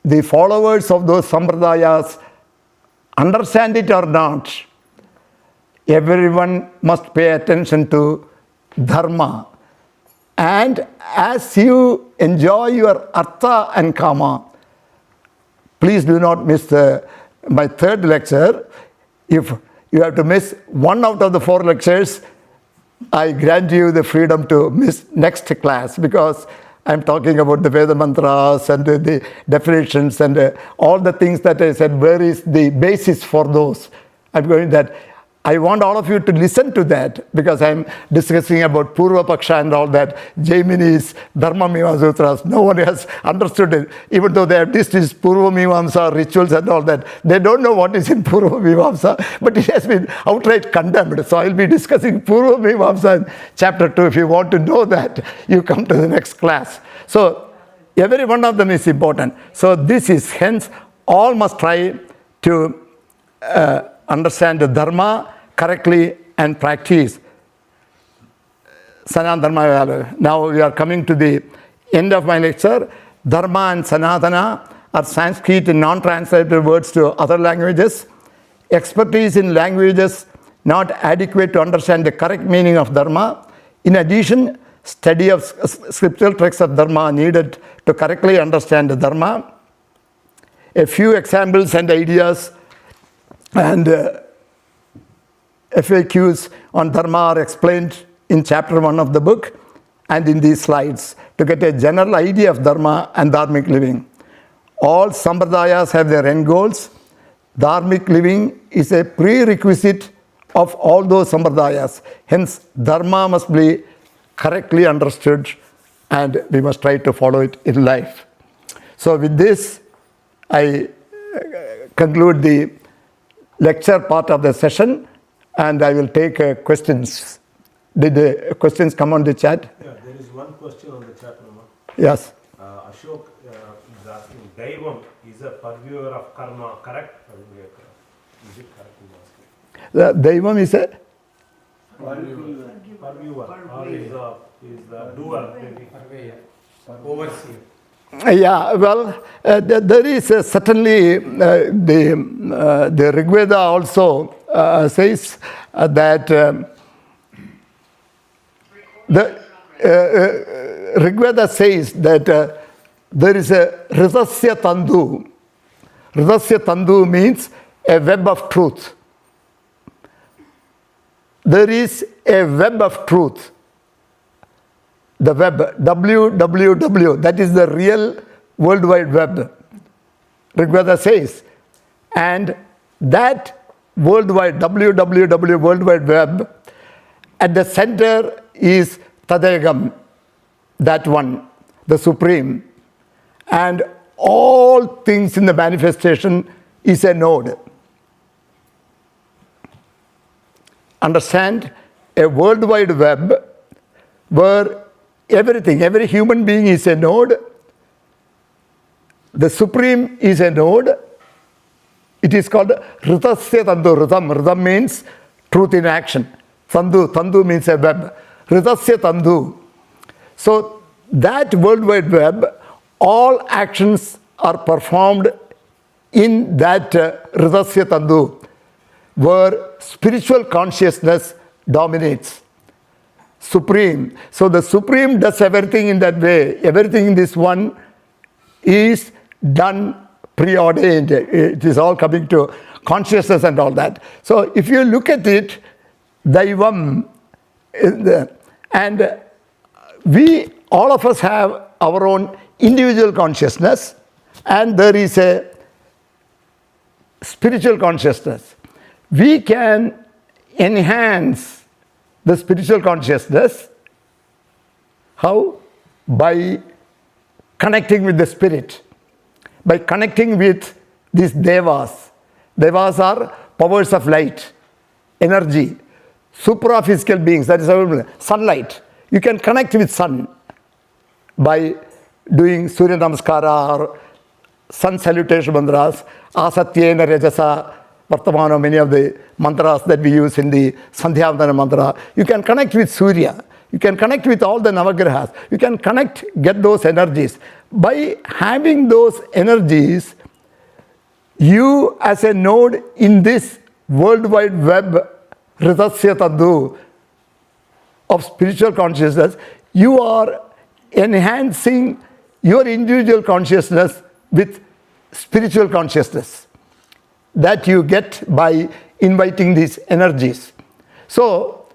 the followers of those sampradayas understand it or not. Everyone must pay attention to dharma. And as you enjoy your artha and kama, please do not miss my third lecture. If you have to miss one out of the 4 lectures, I grant you the freedom to miss next class, because I'm talking about the Veda mantras and the definitions and all the things that I said. Where is the basis for those? I'm going that. I want all of you to listen to that, because I'm discussing about Purva Paksha and all that. Jaimini's Dharma Mimamsa Sutras, no one has understood it. Even though they have this Purva Mimamsa rituals and all that, they don't know what is in Purva Mimamsa, but it has been outright condemned. So I'll be discussing Purva Mimamsa in chapter 2. If you want to know that, you come to the next class. So every one of them is important. So this is, hence, all must try to understand the Dharma correctly and practice Sanatana Dharma. Now we are coming to the end of my lecture. Dharma and Sanatana are Sanskrit and non-translated words to other languages. Expertise in languages not adequate to understand the correct meaning of Dharma. In addition, study of scriptural texts of Dharma are needed to correctly understand the Dharma. A few examples and ideas and FAQs on Dharma are explained in chapter 1 of the book and in these slides to get a general idea of Dharma and dharmic living. All sampradayas have their end goals. Dharmic living is a prerequisite of all those sampradayas. Hence, Dharma must be correctly understood and we must try to follow it in life. So with this, I conclude the lecture part of the session, and I will take questions. Did the questions come on the chat? Yeah, there is one question on the chat number. Yes. Ashok is asking, Daivam is a purveyor of karma, correct? Is it correct in asking? The Daivam is a Purveyor, or is the doer, maybe? Overseer. Yeah, well, there is certainly the Rig Veda also says that the Rig Veda says that there is a Ridasya Tandu. Ridasya Tandu means a web of truth. There is a web of truth. The web, www, that is the real World Wide Web, Rig Veda says. And that worldwide, www, World Wide Web, at the center is Tadegam, that one, the Supreme. And all things in the manifestation is a node. Understand? A World Wide Web where everything, every human being is a node. The Supreme is a node. It is called Ritasya Tandu. Ritam means truth in action. Tandu means a web. Ritasya Tandu. So that World Wide Web, all actions are performed in that Ritasya Tandu, where spiritual consciousness dominates. Supreme. So the Supreme does everything in that way. Everything in this one is done preordained. It is all coming to consciousness and all that. So if you look at it, Daivam, and we, all of us have our own individual consciousness, and there is a spiritual consciousness. We can enhance the spiritual consciousness. How? By connecting with the spirit, by connecting with these devas. Devas are powers of light, energy, supraphysical beings, that is sunlight. You can connect with sun by doing Surya Namaskara or sun salutation mantras, Asatyena Rajasa, Vartamana, many of the mantras that we use in the Sandhyavandana mantra. You can connect with Surya. You can connect with all the Navagrahas. You can get those energies. By having those energies, you as a node in this World Wide Web, Hridasya Taddu, of spiritual consciousness, you are enhancing your individual consciousness with spiritual consciousness that you get by inviting these energies. So,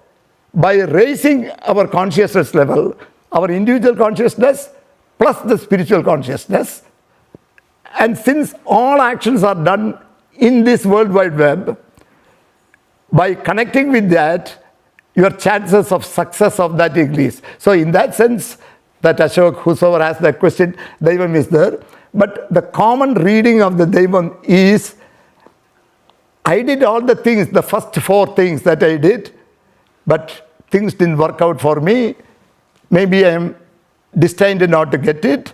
by raising our consciousness level, our individual consciousness plus the spiritual consciousness, and since all actions are done in this World Wide Web, by connecting with that, your chances of success of that increase. So in that sense, that Ashok, whosoever asked that question, Daivam is there. But the common reading of the Daivam is, I did all the things, the first 4 things that I did, but things didn't work out for me. Maybe I am destined not to get it.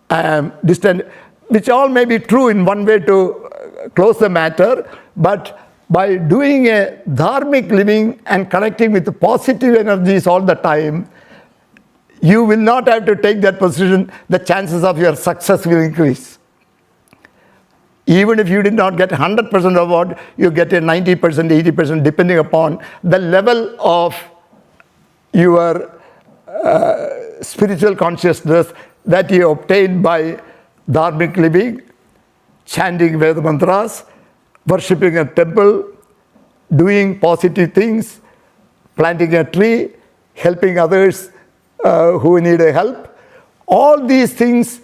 I am destined, which all may be true in one way to close the matter, but by doing a dharmic living and connecting with the positive energies all the time, you will not have to take that position. The chances of your success will increase. Even if you did not get 100% award, you get a 90%, 80%, depending upon the level of your spiritual consciousness that you obtain by dharmic living, chanting Veda mantras, worshipping a temple, doing positive things, planting a tree, helping others who need a help. All these things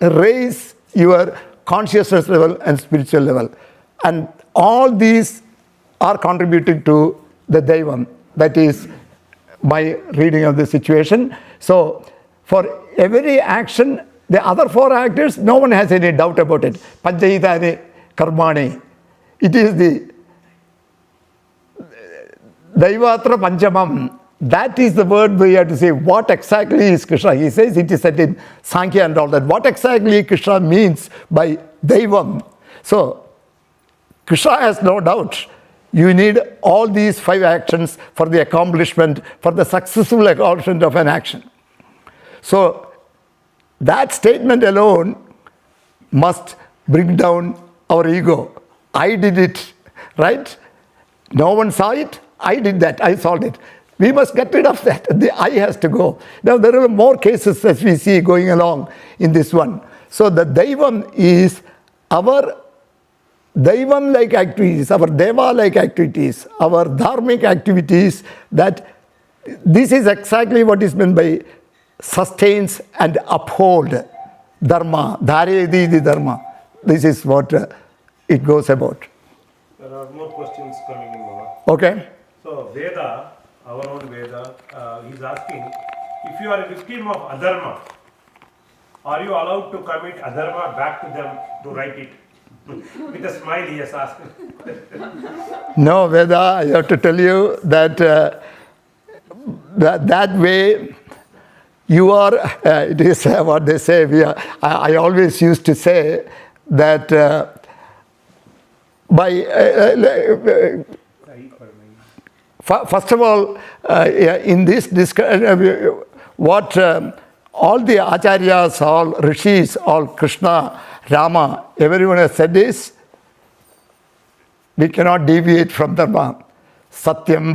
raise your consciousness level and spiritual level. And all these are contributing to the Daivam. That is my reading of the situation. So, for every action, the other 4 actors, no one has any doubt about it. Panchayitani karmani. It is the Daivatra Panchamam. That is the word we have to say. What exactly is Krishna? He says it is said in Sankhya and all that. What exactly Krishna means by Daivam? So, Krishna has no doubt. You need all these 5 actions for the accomplishment, for the successful accomplishment of an action. So, that statement alone must bring down our ego. I did it, right? No one saw it. I did that. I solved it. We must get rid of that. The I has to go. Now, there are more cases as we see going along in this one. So, the Daivam is our Daivam-like activities, our Deva-like activities, our dharmic activities, that this is exactly what is meant by sustains and uphold Dharma. Dharayati Dharma. This is what it goes about. There are more questions coming in, Mama. Okay. So, Veda, our own Veda, is asking, if you are a victim of adharma, are you allowed to commit adharma back to them to right it? With a smile, he has asked. No, Veda, I have to tell you that that way you are, it is what they say. I always used to say that first of all, in this discussion, what all the acharyas, all rishis, all Krishna, Rama, everyone has said is, we cannot deviate from Dharma. Satyam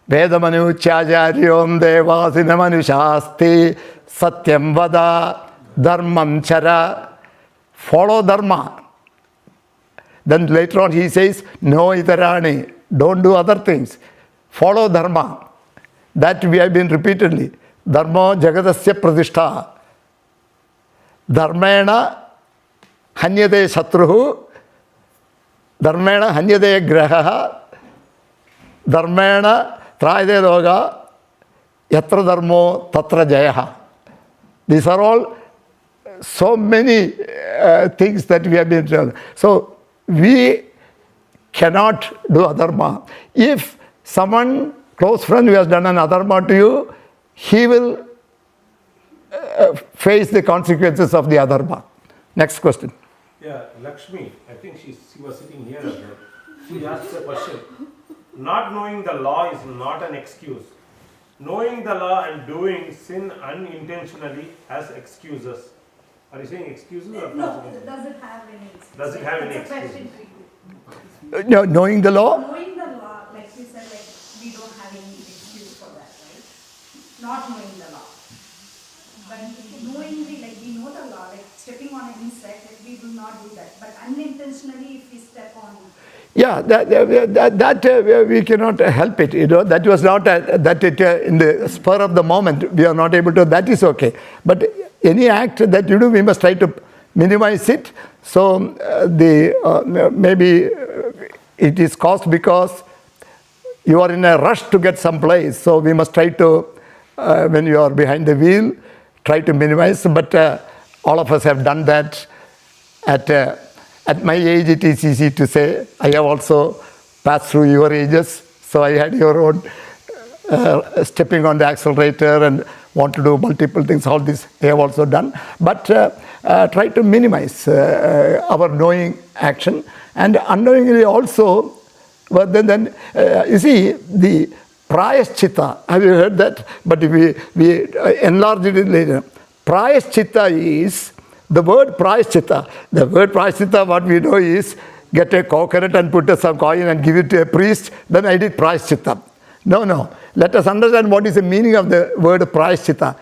Vedamanu Chajaryom Devasinamanu Shasti Satyam Vada Dharmam Chara. Follow Dharma. Then later on he says, no itarani, don't do other things. Follow Dharma. That we have been repeatedly. Dharma Jagadasya Pradishtha. Dharmena Hanyade Shatruhu. Dharmena Hanyade Graha. Dharmena Trayade Loga, Yatra Dharmo, Tatra Jayaha. These are all so many things that we have been told. So we cannot do adharma. If someone, close friend who has done an adharma to you, he will face the consequences of the adharma. Next question. Yeah, Lakshmi, I think she was sitting here as well. She asked a question. Not knowing the law is not an excuse. Knowing the law and doing sin unintentionally as excuses. Are you saying excuses or No, consequences? does it have any excuse? Does it have any It's a excuse? question for you. No, knowing the law? Knowing the law, like you said, like we don't have any excuse for that, right? Not knowing the law. But knowingly, like we know the law, like stepping on an insect, like we do not do that. But unintentionally, if we step on. Yeah, we cannot help it. That was not that it in the spur of the moment we are not able to. That is okay. But any act that you do, we must try to minimize it. So maybe it is caused because you are in a rush to get someplace. So we must try to, when you are behind the wheel, try to minimize. But all of us have done that. At my age, it is easy to say. I have also passed through your ages. So I had your own stepping on the accelerator and want to do multiple things. All this I have also done. But try to minimize our knowing action. And unknowingly also, but then you see, the prayaschita, have you heard that? But we enlarged it later. Prayaschita is, the word prayaschita, what we know is get a coconut and put some coin and give it to a priest, then I did prayaschita. No. Let us understand what is the meaning of the word prayaschita.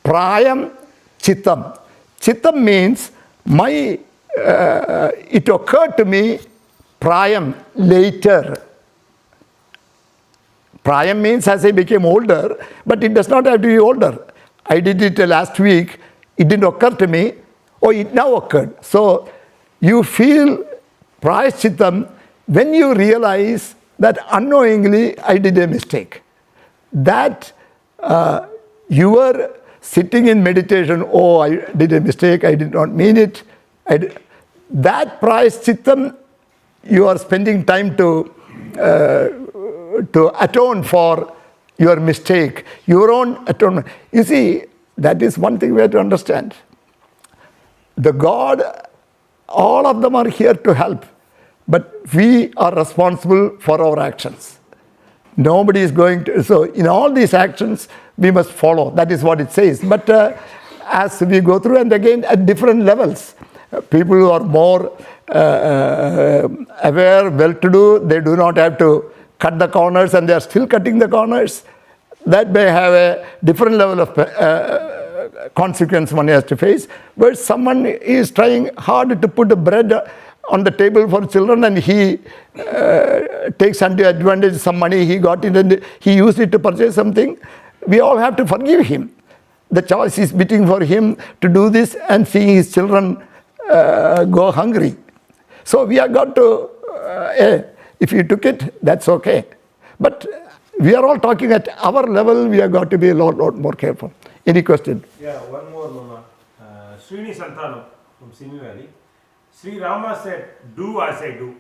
Prayam chittam. Chittam means it occurred to me prayam, later. Prayam means as I became older, but it does not have to be older. I did it last week, it didn't occur to me, it now occurred. So you feel prayaschittam when you realize that unknowingly I did a mistake. That you were sitting in meditation, I did a mistake, I did not mean it. That prayaschittam, you are spending time to atone for your mistake, your own atonement. You see, that is one thing we have to understand. The God, all of them are here to help, but we are responsible for our actions. Nobody is going to, so in all these actions, we must follow. That is what it says. But as we go through, and again at different levels, people who are more aware, well-to-do, they do not have to cut the corners and they are still cutting the corners. That may have a different level of consequence one has to face. Where someone is trying hard to put the bread on the table for children and he takes advantage of some money he got it and he used it to purchase something, we all have to forgive him. The choice is between for him to do this and seeing his children go hungry. So we have got to, if you took it, that's okay. But we are all talking at our level, we have got to be a lot more careful. Any question? Yeah, one more, Mama. Srini Santanam from Simi Valley. Sri Rama said, do as I do.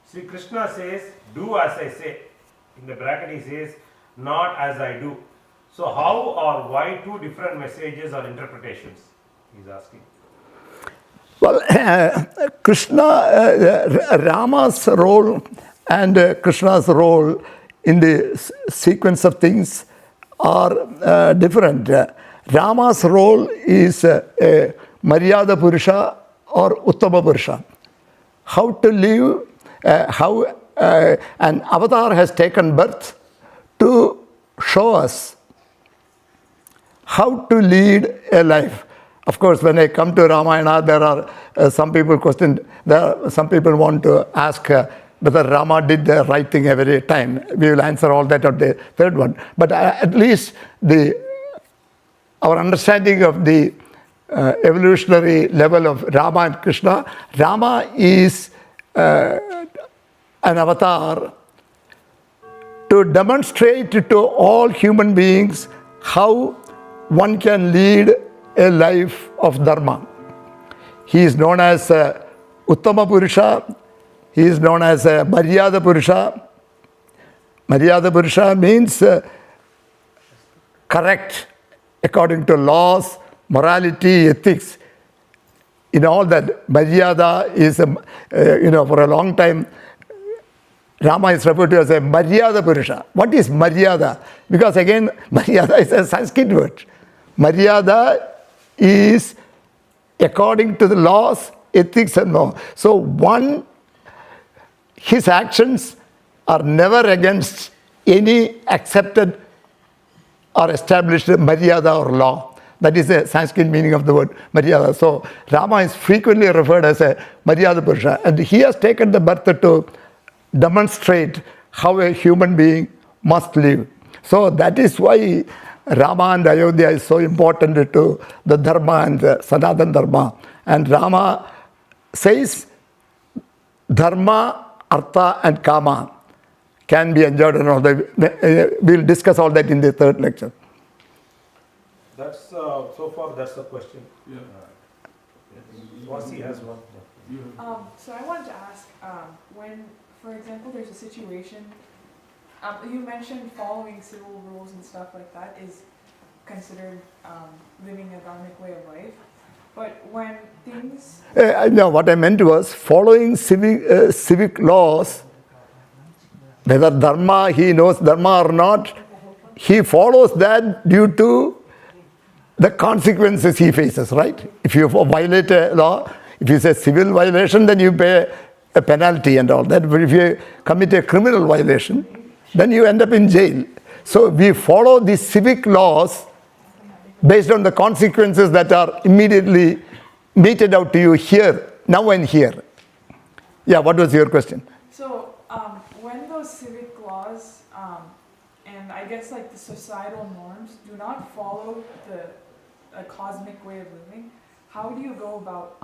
Sri Krishna says, do as I say. In the bracket he says, not as I do. So how or why two different messages or interpretations? He's asking. Well, Rama's role and Krishna's role in the sequence of things are different. Rama's role is a Maryada Purusha or Uttama Purusha. How to live, how an avatar has taken birth to show us how to lead a life. Of course, when I come to Ramayana, there are some people some people want to ask whether Rama did the right thing every time. We will answer all that at the third one. But at least our understanding of the evolutionary level of Rama and Krishna, Rama is an avatar to demonstrate to all human beings how one can lead a life of dharma. He is known as Uttama Purusha. He is known as Maryada Purusha. Maryada Purusha means correct according to laws, morality, ethics. In all that, Maryada is, for a long time, Rama is referred to as a Maryada Purusha. What is Maryada? Because again, Maryada is a Sanskrit word. Maryada is according to the laws, ethics and law. So his actions are never against any accepted or established Maryada or law. That is the Sanskrit meaning of the word Maryada. So Rama is frequently referred as a Maryada Purusha. And he has taken the birth to demonstrate how a human being must live. So that is why Rama and Ayodhya is so important to the Dharma and the Sanatana Dharma. And Rama says Dharma, Artha and Kama can be enjoyed and all that. We'll discuss all that in the third lecture. That's so far that's the question. Wasi has one. So I wanted to ask, when, for example, there's a situation, you mentioned following civil rules and stuff like that is considered living a dharmic way of life. But when things... No, what I meant was following civic laws, whether dharma, he knows dharma or not, he follows that due to the consequences he faces, right? If you violate a law, if it's a civil violation, then you pay a penalty and all that. But if you commit a criminal violation, then you end up in jail. So we follow the civic laws based on the consequences that are immediately meted out to you here, now and here. Yeah, what was your question? So when those civic laws and I guess like the societal norms do not follow a cosmic way of living, how do you go about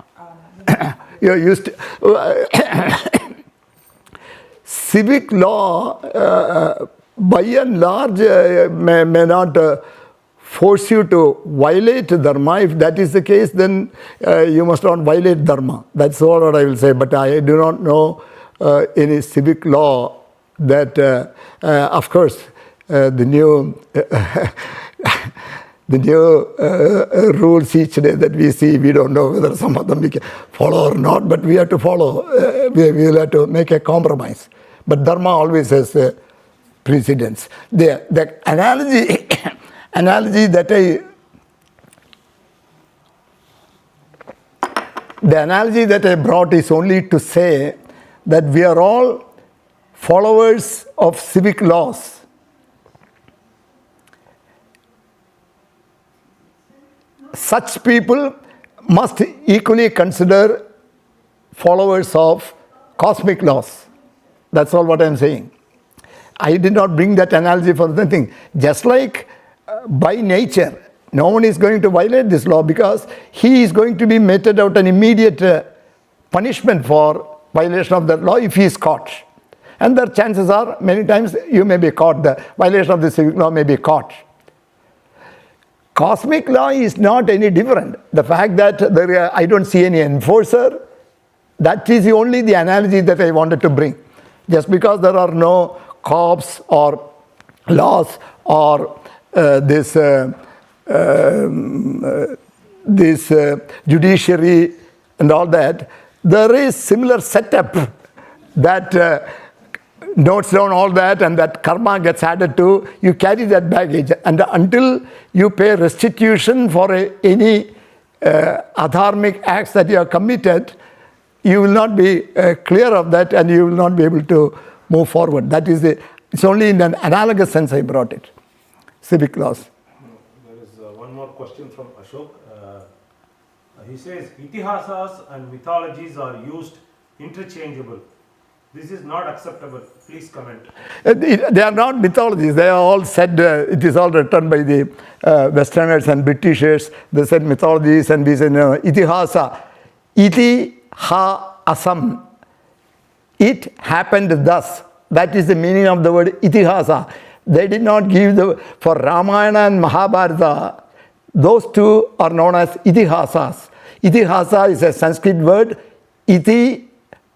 You're used to, civic law by and large may not force you to violate dharma. If that is the case, then you must not violate dharma. That's all what I will say. But I do not know any civic law that, of course, the new rules each day that we see, we don't know whether some of them we can follow or not, but we have to follow. We will have to make a compromise. But dharma always has precedence. The analogy that I brought is only to say that we are all followers of civic laws. Such people must equally consider followers of cosmic laws. That's all what I'm saying. I did not bring that analogy for nothing. Just like by nature, no one is going to violate this law because he is going to be meted out an immediate punishment for violation of that law if he is caught. And the chances are many times you may be caught. The violation of the civic law may be caught. Cosmic law is not any different. The fact that I don't see any enforcer, that is only the analogy that I wanted to bring. Just because there are no cops or laws or this judiciary and all that, there is similar setup that notes down all that and that karma gets added to, you carry that baggage. And until you pay restitution for any adharmic acts that you have committed, you will not be clear of that and you will not be able to move forward. That is it's only in an analogous sense I brought it. Civic laws. There is one more question from Ashok. He says, Itihasas and mythologies are used interchangeable. This is not acceptable. Please comment. They are not mythologies. They are all said, it is all written by the Westerners and Britishers. They said mythologies and we said itihasa. Iti ha asam. It happened thus. That is the meaning of the word itihasa. They did not give for Ramayana and Mahabharata, those two are known as itihasas. Itihasa is a Sanskrit word, iti,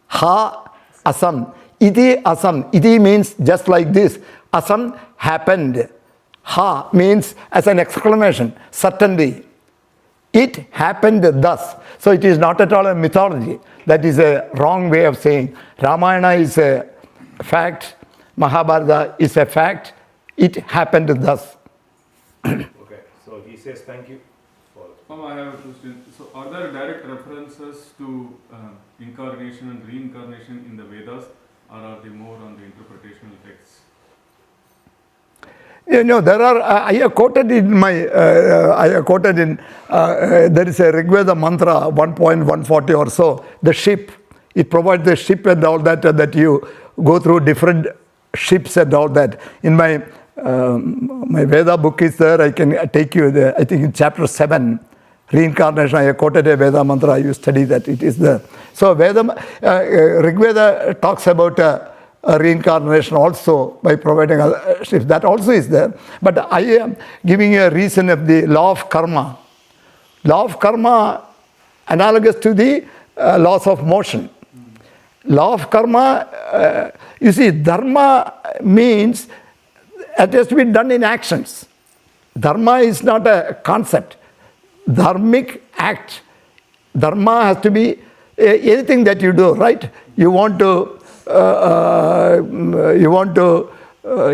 ha, asam. Iti, asam. Iti means just like this. Asam, happened. Ha means as an exclamation, certainly. It happened thus. So it is not at all a mythology. That is a wrong way of saying. Ramayana is a fact. Mahabharata is a fact. It happened thus. Okay, so he says thank you for. I have a question. So, are there direct references to incarnation and reincarnation in the Vedas, or are they more on the interpretational texts? You know, there are, I have quoted in my, there is a Rigveda mantra 1.140 or so, the ship, it provides the ship and all that, that you go through different ships and all that. In my, my Veda book is there, I can take you there, I think in chapter 7, reincarnation, I have quoted a Veda mantra, you study that, it is there. So Rigveda talks about reincarnation also by providing ships. That also is there. But I am giving you a reason of the law of karma. Law of karma analogous to the laws of motion. Law of karma, you see, dharma means it has to be done in actions. Dharma is not a concept. Dharmic act. Dharma has to be anything that you do, right? You want to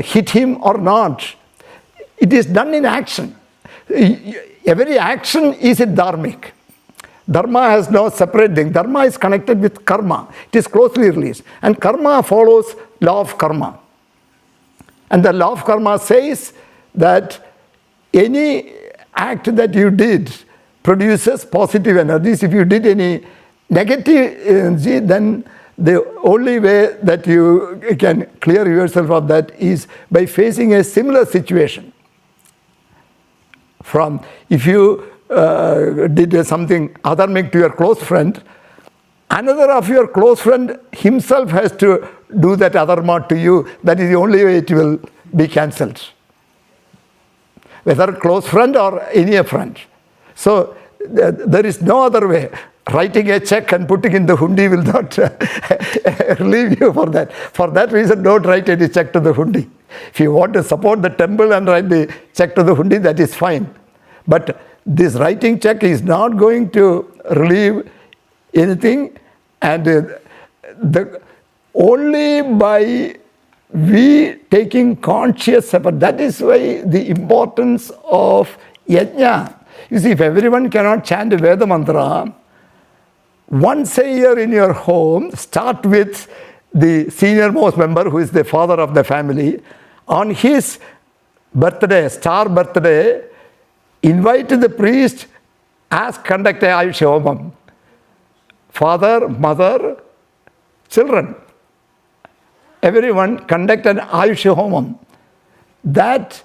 hit him or not. It is done in action. Every action is a dharmic. Dharma has no separate thing. Dharma is connected with karma. It is closely related. And karma follows law of karma. And the law of karma says that any act that you did produces positive energies. If you did any negative energy, then the only way that you can clear yourself of that is by facing a similar situation. From if you did something adharmic to your close friend, another of your close friend himself has to do that adharma to you. That is the only way it will be cancelled. Whether close friend or any friend. So there is no other way. Writing a check and putting in the hundi will not relieve you for that. For that reason, don't write any check to the hundi. If you want to support the temple and write the check to the hundi, that is fine. But this writing check is not going to relieve anything, and only by we taking conscious effort. That is why the importance of yajna. You see, if everyone cannot chant a Veda mantra, once a year in your home, start with the senior most member who is the father of the family. On his birthday, star birthday, invite the priest, conduct a Ayush Homam. Father, mother, children. Everyone conduct an Ayush Homam. That,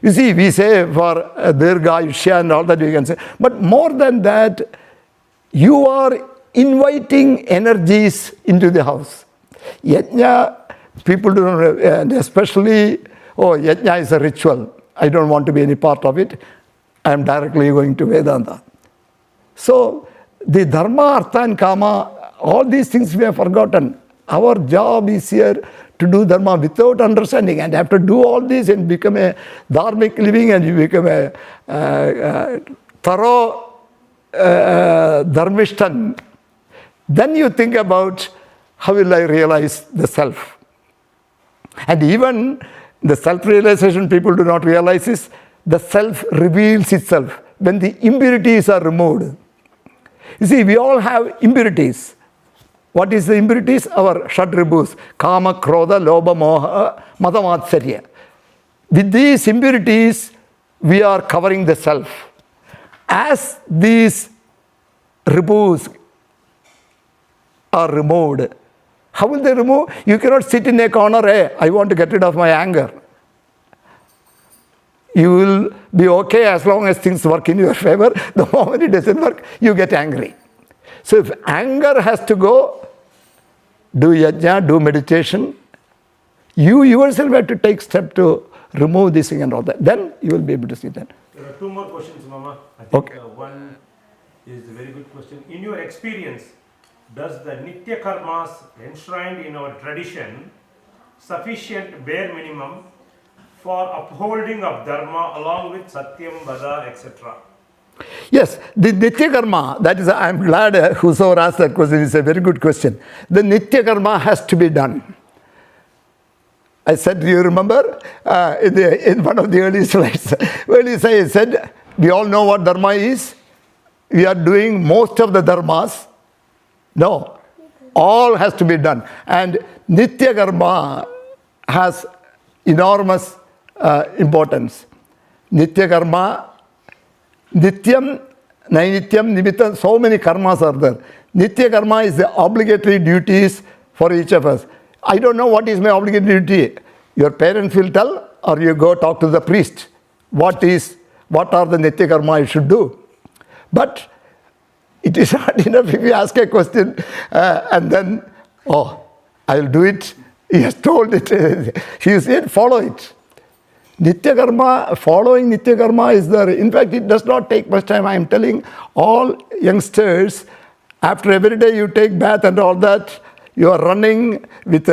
you see, we say for Dirga, Ayushya and all that we can say. But more than that, you are inviting energies into the house. Yajna, people do not know, and especially, yajna is a ritual. I don't want to be any part of it. I am directly going to Vedanta. So, the Dharma, Artha and Kama, all these things we have forgotten. Our job is here to do Dharma without understanding, and have to do all this and become a dharmic living, and you become a thorough dharmishtan. Then you think about how will I realize the self. And even the self-realization people do not realize is the self reveals itself when the impurities are removed. You see, we all have impurities. What is the impurities? Our Shadribhus, Kama, Krodha, Lobha, Moha, Madamatsarya. With these impurities, we are covering the self. As these ribhus are removed, how will they remove? You cannot sit in a corner, hey, I want to get rid of my anger. You will be okay as long as things work in your favor. The moment it doesn't work, you get angry. So if anger has to go, do yajna, do meditation. You yourself have to take step to remove this thing and all that. Then you will be able to see that. There are two more questions, Mama. I think Okay. One is a very good question. In your experience, does the Nitya Karmas enshrined in our tradition sufficient bare minimum for upholding of Dharma along with Satyam, Vada, etc.? Yes, the Nitya Karma, that is, I am glad whosoever asked that question, is a very good question. The Nitya Karma has to be done. I said, do you remember in one of the early slides, when he said, we all know what Dharma is. We are doing most of the Dharmas. No, all has to be done. And Nitya Karma has enormous importance. Nitya Karma, Nityam, Nainityam, Nimittam, so many karmas are there. Nitya Karma is the obligatory duties for each of us. I don't know what is my obligatory duty. Your parents will tell, or you go talk to the priest. What are the Nitya Karma I should do? But it is not enough if you ask a question and then, oh, I'll do it. He has told it. He said, follow it. Nitya Karma, following Nitya Karma is there. In fact, it does not take much time. I am telling all youngsters, after every day you take bath and all that, you are running with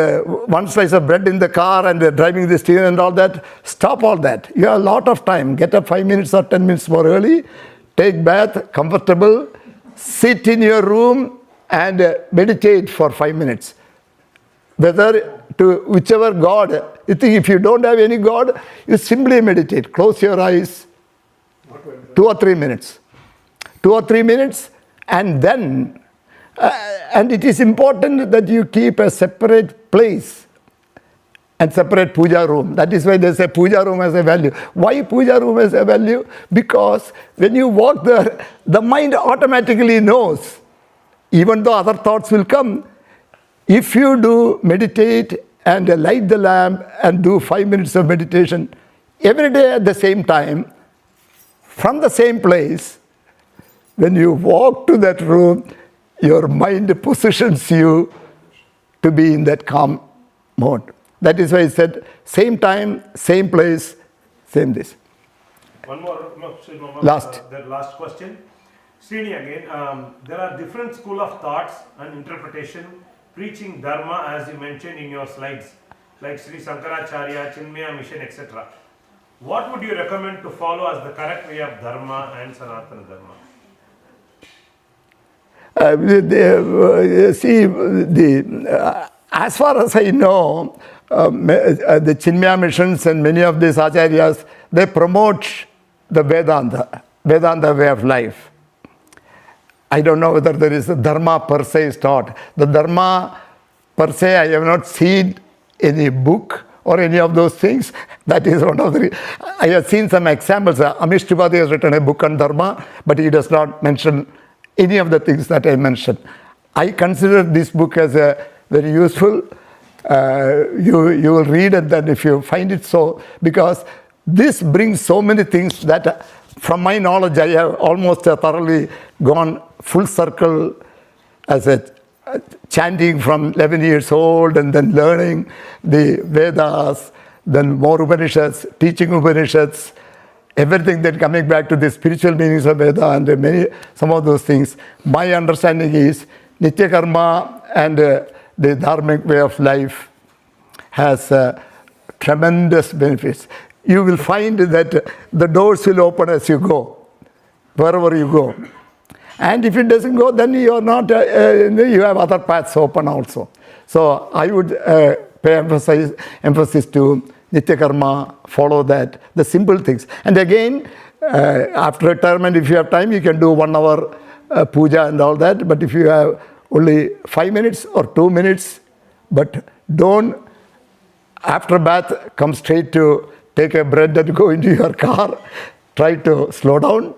one slice of bread in the car and driving the steering and all that. Stop all that. You have a lot of time. Get up 5 minutes or 10 minutes more early. Take bath, comfortable. Sit in your room and meditate for 5 minutes. Whether to whichever God, you think if you don't have any God, you simply meditate. Close your eyes, 2 or 3 minutes. 2 or 3 minutes, and then, and it is important that you keep a separate place and separate puja room. That is why they say puja room has a value. Why puja room has a value? Because when you walk there, the mind automatically knows, even though other thoughts will come, if you do meditate and light the lamp and do 5 minutes of meditation every day at the same time, from the same place, when you walk to that room, your mind positions you to be in that calm mode. That is why I said, same time, same place, same this. One more, Last. The last question. Srini again, there are different school of thoughts and interpretation preaching Dharma as you mentioned in your slides, like Sri Sankaracharya, Chinmaya Mission, etc. What would you recommend to follow as the correct way of Dharma and Sanatana Dharma? As far as I know, the Chinmaya missions and many of these acharyas, they promote the Vedanta way of life. I don't know whether there is a Dharma per se is taught. The Dharma per se, I have not seen any book or any of those things. That is one of the... I have seen some examples. Amish Tripathi has written a book on Dharma, but he does not mention any of the things that I mentioned. I consider this book as a very useful. You will read it, then if you find it so, because this brings so many things that from my knowledge I have almost thoroughly gone full circle as a chanting from 11 years old and then learning the Vedas, then more Upanishads, teaching Upanishads, everything, then coming back to the spiritual meanings of Veda and some of those things. My understanding is Nitya Karma and the Dharmic way of life has tremendous benefits. You will find that the doors will open as you go, wherever you go. And if it doesn't go, then you are not, you have other paths open also. So I would pay emphasis to Nitya Karma, follow that, the simple things. And again, after retirement, if you have time, you can do 1 hour puja and all that. But if you have only 5 minutes or 2 minutes, but don't, after bath, come straight to take a bread and go into your car. Try to slow down.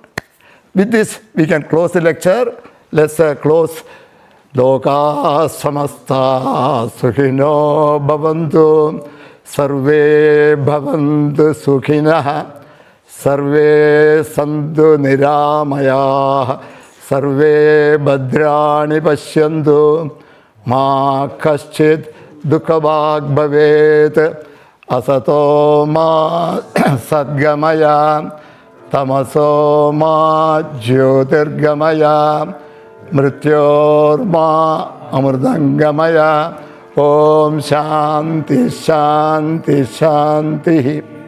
With this, we can close the lecture. Let's close. Loka samasta sukhino bhavantu sarve bhavantu sukhinah sarve santu niramaya sarve bhadrani pashyantu Ma kaschid dukhabhag bhavet. Asato ma sadgamaya. Tamaso ma jyotirgamaya. Mrityorma amrudangamaya. Om Shanti Shanti Shanti.